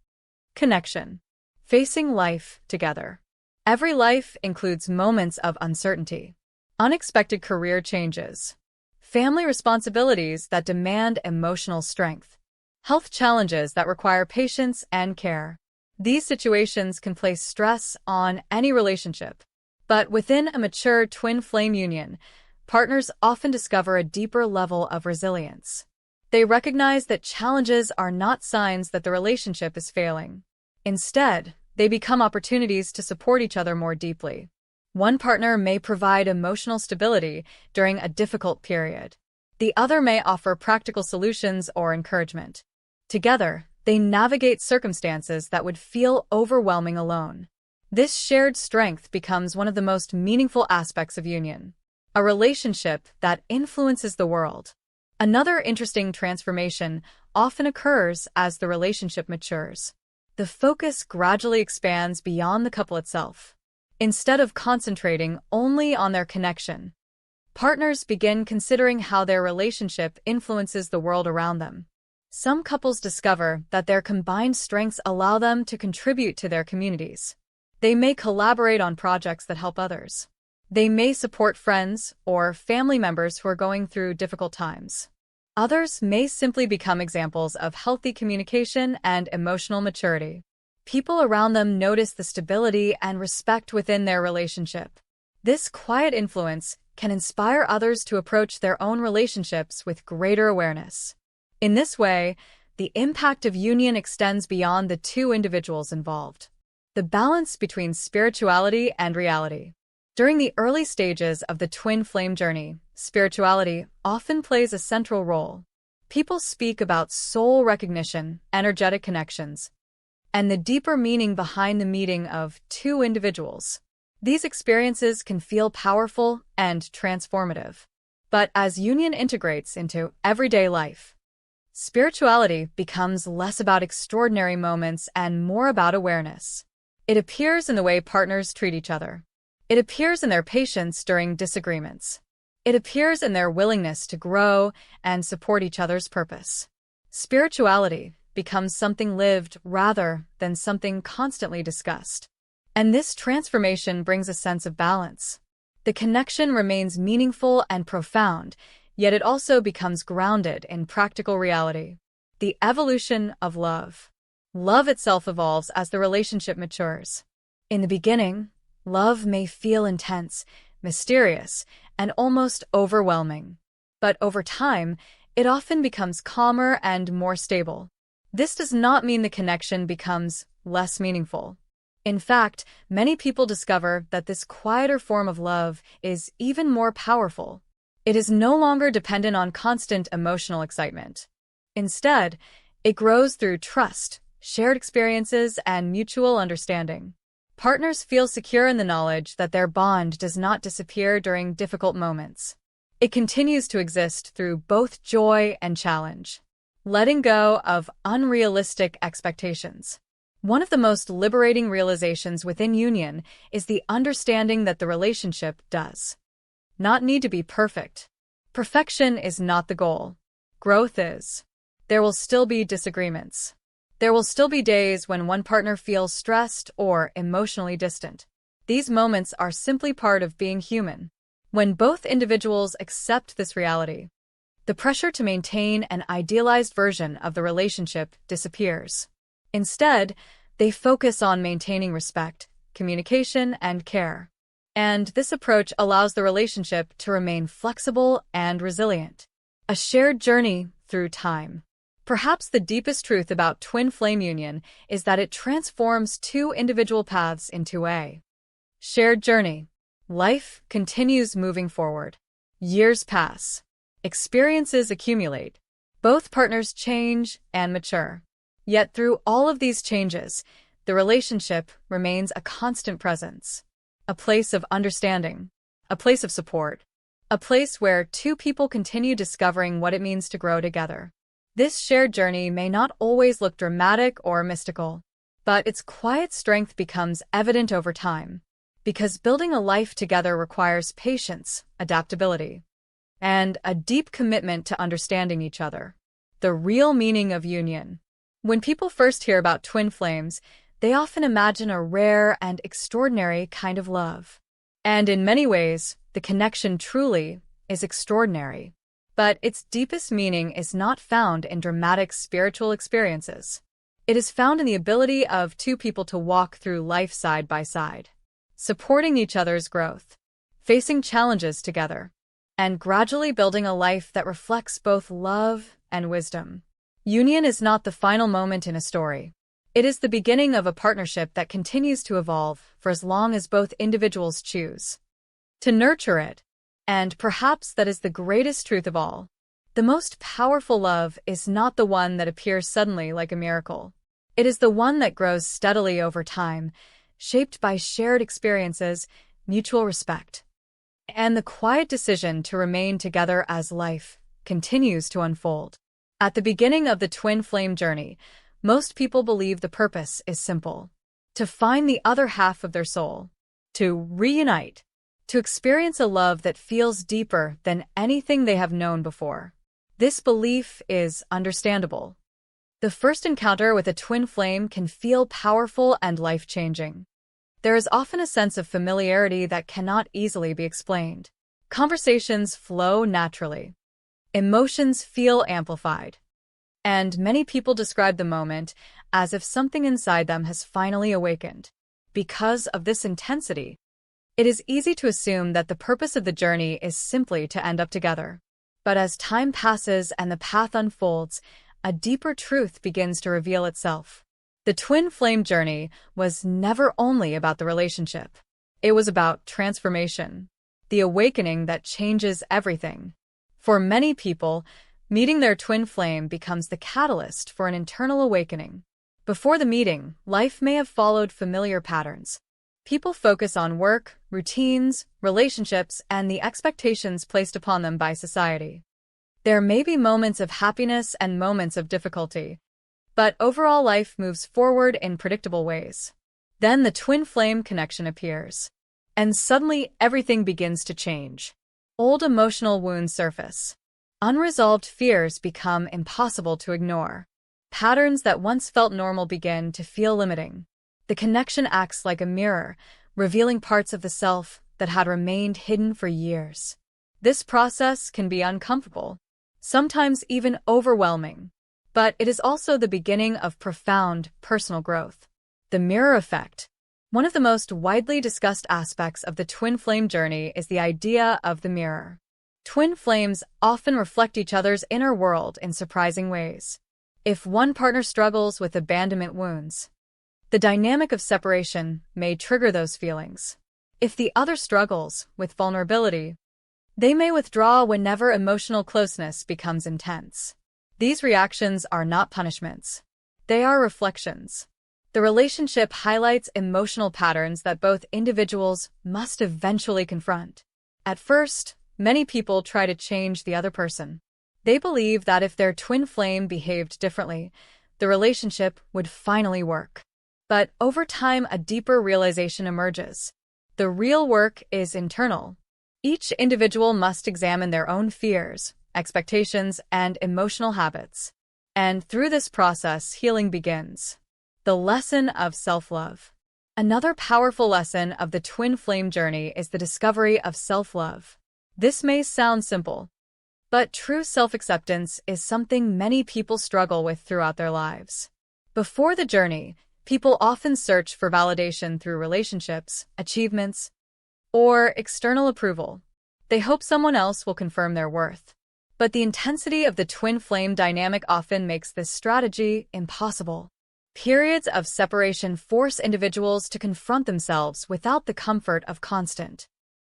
connection. Facing life together. Every life includes moments of uncertainty, unexpected career changes, family responsibilities that demand emotional strength, health challenges that require patience and care. These situations can place stress on any relationship. But within a mature twin flame union, partners often discover a deeper level of resilience. They recognize that challenges are not signs that the relationship is failing. Instead, they become opportunities to support each other more deeply. One partner may provide emotional stability during a difficult period. The other may offer practical solutions or encouragement. Together, they navigate circumstances that would feel overwhelming alone. This shared strength becomes one of the most meaningful aspects of union, a relationship that influences the world. Another interesting transformation often occurs as the relationship matures. The focus gradually expands beyond the couple itself. Instead of concentrating only on their connection, partners begin considering how their relationship influences the world around them. Some couples discover that their combined strengths allow them to contribute to their communities. They may collaborate on projects that help others. They may support friends or family members who are going through difficult times. Others may simply become examples of healthy communication and emotional maturity. People around them notice the stability and respect within their relationship. This quiet influence can inspire others to approach their own relationships with greater awareness. In this way, the impact of union extends beyond the two individuals involved. The balance between spirituality and reality. During the early stages of the twin flame journey, spirituality often plays a central role. People speak about soul recognition, energetic connections, and the deeper meaning behind the meeting of two individuals. These experiences can feel powerful and transformative. But as union integrates into everyday life, spirituality becomes less about extraordinary moments and more about awareness. It appears in the way partners treat each other. It appears in their patience during disagreements. It appears in their willingness to grow and support each other's purpose. Spirituality becomes something lived rather than something constantly discussed. And this transformation brings a sense of balance. The connection remains meaningful and profound, yet it also becomes grounded in practical reality. The evolution of love. Love itself evolves as the relationship matures. In the beginning, love may feel intense, mysterious, and almost overwhelming. But over time, it often becomes calmer and more stable. This does not mean the connection becomes less meaningful. In fact, many people discover that this quieter form of love is even more powerful. It is no longer dependent on constant emotional excitement. Instead, it grows through trust, shared experiences, and mutual understanding. Partners feel secure in the knowledge that their bond does not disappear during difficult moments. It continues to exist through both joy and challenge. Letting go of unrealistic expectations. One of the most liberating realizations within union is the understanding that the relationship does not need to be perfect. Perfection is not the goal. Growth is. There will still be disagreements. There will still be days when one partner feels stressed or emotionally distant. These moments are simply part of being human. When both individuals accept this reality, the pressure to maintain an idealized version of the relationship disappears. Instead, they focus on maintaining respect, communication, and care. And this approach allows the relationship to remain flexible and resilient. A shared journey through time. Perhaps the deepest truth about twin flame union is that it transforms two individual paths into a shared journey. Life continues moving forward. Years pass. Experiences accumulate. Both partners change and mature. Yet through all of these changes, the relationship remains a constant presence. A place of understanding. A place of support. A place where two people continue discovering what it means to grow together. This shared journey may not always look dramatic or mystical, but its quiet strength becomes evident over time, because building a life together requires patience, adaptability, and a deep commitment to understanding each other. The real meaning of union. When people first hear about twin flames, they often imagine a rare and extraordinary kind of love. And in many ways, the connection truly is extraordinary. But its deepest meaning is not found in dramatic spiritual experiences. It is found in the ability of two people to walk through life side by side, supporting each other's growth, facing challenges together, and gradually building a life that reflects both love and wisdom. Union is not the final moment in a story. It is the beginning of a partnership that continues to evolve for as long as both individuals choose to nurture it. And perhaps that is the greatest truth of all. The most powerful love is not the one that appears suddenly like a miracle. It is the one that grows steadily over time, shaped by shared experiences, mutual respect, and the quiet decision to remain together as life continues to unfold. At the beginning of the twin flame journey, most people believe the purpose is simple: to find the other half of their soul, to reunite, to experience a love that feels deeper than anything they have known before. This belief is understandable. The first encounter with a twin flame can feel powerful and life-changing. There is often a sense of familiarity that cannot easily be explained. Conversations flow naturally. Emotions feel amplified. And many people describe the moment as if something inside them has finally awakened. Because of this intensity, it is easy to assume that the purpose of the journey is simply to end up together. But as time passes and the path unfolds, a deeper truth begins to reveal itself. The twin flame journey was never only about the relationship. It was about transformation, the awakening that changes everything. For many people, meeting their twin flame becomes the catalyst for an internal awakening. Before the meeting, life may have followed familiar patterns. People focus on work, routines, relationships, and the expectations placed upon them by society. There may be moments of happiness and moments of difficulty, but overall life moves forward in predictable ways. Then the twin flame connection appears, and suddenly everything begins to change. Old emotional wounds surface. Unresolved fears become impossible to ignore. Patterns that once felt normal begin to feel limiting. The connection acts like a mirror, revealing parts of the self that had remained hidden for years. This process can be uncomfortable, sometimes even overwhelming, but it is also the beginning of profound personal growth. The mirror effect. One of the most widely discussed aspects of the twin flame journey is the idea of the mirror. Twin flames often reflect each other's inner world in surprising ways. If one partner struggles with abandonment wounds, the dynamic of separation may trigger those feelings. If the other struggles with vulnerability, they may withdraw whenever emotional closeness becomes intense. These reactions are not punishments. They are reflections. The relationship highlights emotional patterns that both individuals must eventually confront. At first, many people try to change the other person. They believe that if their twin flame behaved differently, the relationship would finally work. But over time, a deeper realization emerges. The real work is internal. Each individual must examine their own fears, expectations, and emotional habits. And through this process, healing begins. The lesson of self-love. Another powerful lesson of the twin flame journey is the discovery of self-love. This may sound simple, but true self-acceptance is something many people struggle with throughout their lives. Before the journey, people often search for validation through relationships, achievements, or external approval. They hope someone else will confirm their worth. But the intensity of the twin flame dynamic often makes this strategy impossible. Periods of separation force individuals to confront themselves without the comfort of constant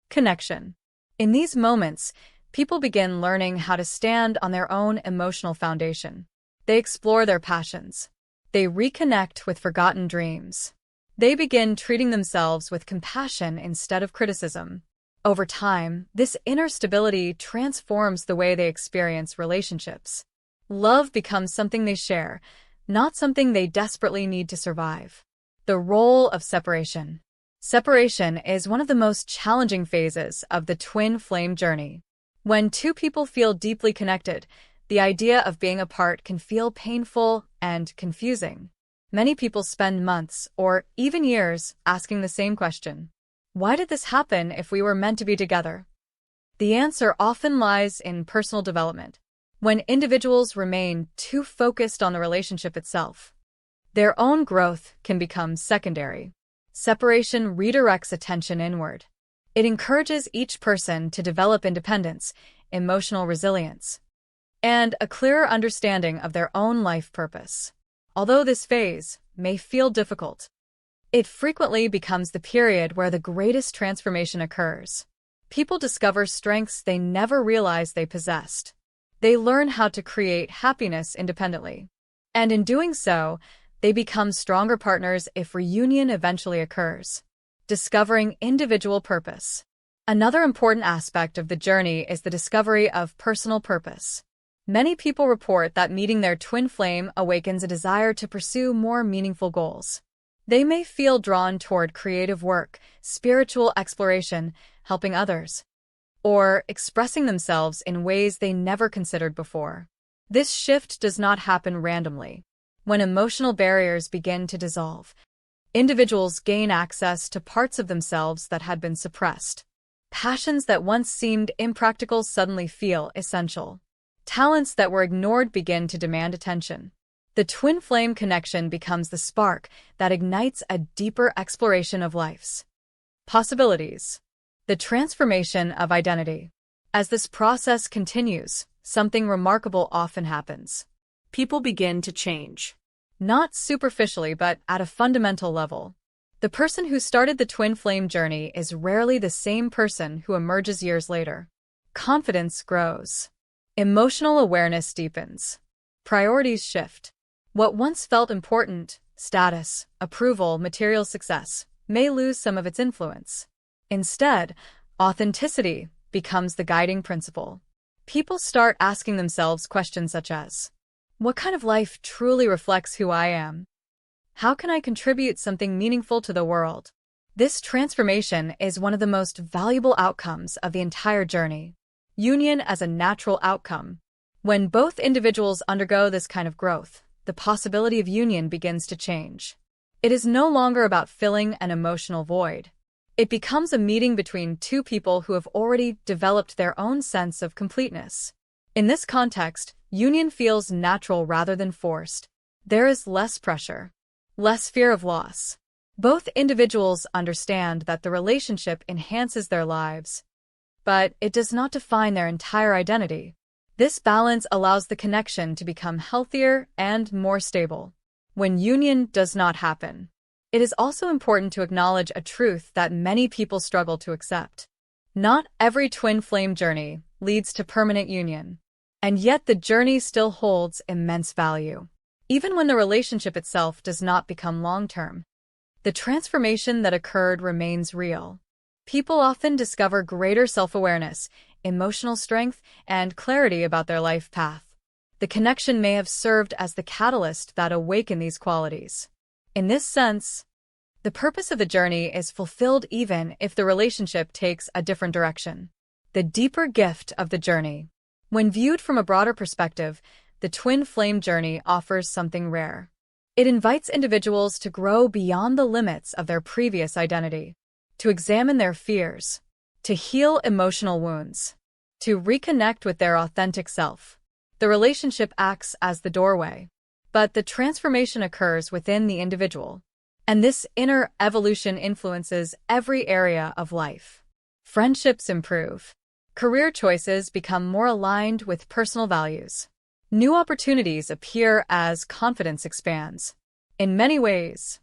connection. In these moments, people begin learning how to stand on their own emotional foundation. They explore their passions. They reconnect with forgotten dreams. They begin treating themselves with compassion instead of criticism. Over time, this inner stability transforms the way they experience relationships. Love becomes something they share, not something they desperately need to survive. The role of separation. Separation is one of the most challenging phases of the twin flame journey. When two people feel deeply connected, the idea of being apart can feel painful and confusing. Many people spend months or even years asking the same question: why did this happen if we were meant to be together? The answer often lies in personal development. When individuals remain too focused on the relationship itself, their own growth can become secondary. Separation redirects attention inward. It encourages each person to develop independence, emotional resilience, and a clearer understanding of their own life purpose. Although this phase may feel difficult, it frequently becomes the period where the greatest transformation occurs. People discover strengths they never realized they possessed. They learn how to create happiness independently. And in doing so, they become stronger partners if reunion eventually occurs. Discovering individual purpose. Another important aspect of the journey is the discovery of personal purpose. Many people report that meeting their twin flame awakens a desire to pursue more meaningful goals. They may feel drawn toward creative work, spiritual exploration, helping others, or expressing themselves in ways they never considered before. This shift does not happen randomly. When emotional barriers begin to dissolve, individuals gain access to parts of themselves that had been suppressed. Passions that once seemed impractical suddenly feel essential. Talents that were ignored begin to demand attention. The twin flame connection becomes the spark that ignites a deeper exploration of life's possibilities. The transformation of identity. As this process continues, something remarkable often happens. People begin to change. Not superficially, but at a fundamental level. The person who started the twin flame journey is rarely the same person who emerges years later. Confidence grows. Emotional awareness deepens. Priorities shift. What once felt important, status, approval, material success, may lose some of its influence. Instead, authenticity becomes the guiding principle. People start asking themselves questions such as, what kind of life truly reflects who I am? How can I contribute something meaningful to the world? This transformation is one of the most valuable outcomes of the entire journey. Union as a natural outcome. When both individuals undergo this kind of growth, the possibility of union begins to change. It is no longer about filling an emotional void. It becomes a meeting between two people who have already developed their own sense of completeness. In this context, union feels natural rather than forced. There is less pressure, less fear of loss. Both individuals understand that the relationship enhances their lives, but it does not define their entire identity. This balance allows the connection to become healthier and more stable. When union does not happen, it is also important to acknowledge a truth that many people struggle to accept. Not every twin flame journey leads to permanent union, and yet the journey still holds immense value. Even when the relationship itself does not become long-term, the transformation that occurred remains real. People often discover greater self-awareness, emotional strength, and clarity about their life path. The connection may have served as the catalyst that awakened these qualities. In this sense, the purpose of the journey is fulfilled even if the relationship takes a different direction. The deeper gift of the journey. When viewed from a broader perspective, the twin flame journey offers something rare. It invites individuals to grow beyond the limits of their previous identity, to examine their fears, to heal emotional wounds, to reconnect with their authentic self. The relationship acts as the doorway, but the transformation occurs within the individual, and this inner evolution influences every area of life. Friendships improve. Career choices become more aligned with personal values. New opportunities appear as confidence expands. In many ways,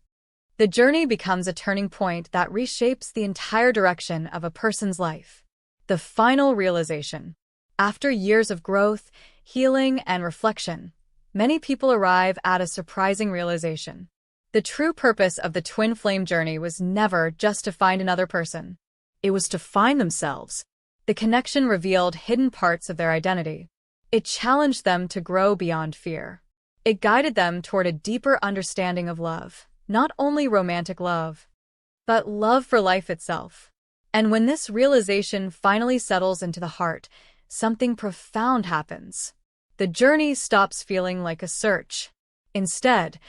the journey becomes a turning point that reshapes the entire direction of a person's life. The final realization. After years of growth, healing, and reflection, many people arrive at a surprising realization. The true purpose of the twin flame journey was never just to find another person. It was to find themselves. The connection revealed hidden parts of their identity. It challenged them to grow beyond fear. It guided them toward a deeper understanding of love, not only romantic love, but love for life itself. And when this realization finally settles into the heart, something profound happens. The journey stops feeling like a search. Instead,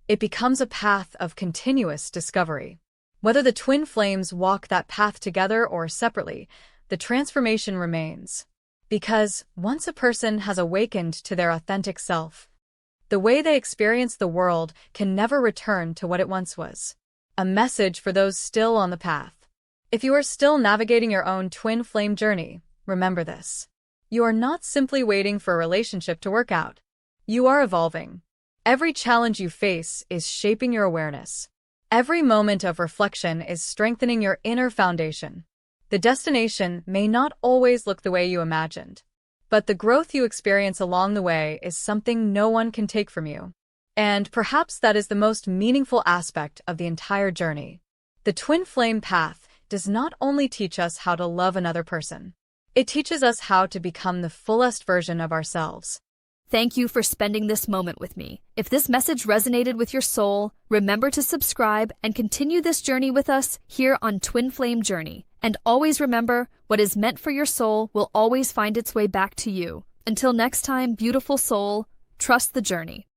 it becomes a path of continuous discovery. Whether the twin flames walk that path together or separately, the transformation remains. Because once a person has awakened to their authentic self, the way they experience the world can never return to what it once was. A message for those still on the path. If you are still navigating your own twin flame journey, remember this. You are not simply waiting for a relationship to work out. You are evolving. Every challenge you face is shaping your awareness. Every moment of reflection is strengthening your inner foundation. The destination may not always look the way you imagined, but the growth you experience along the way is something no one can take from you. And perhaps that is the most meaningful aspect of the entire journey. The twin flame path does not only teach us how to love another person, it teaches us how to become the fullest version of ourselves. Thank you for spending this moment with me. If this message resonated with your soul, remember to subscribe and continue this journey with us here on Twin Flame Journey. And always remember, what is meant for your soul will always find its way back to you. Until next time, beautiful soul, trust the journey.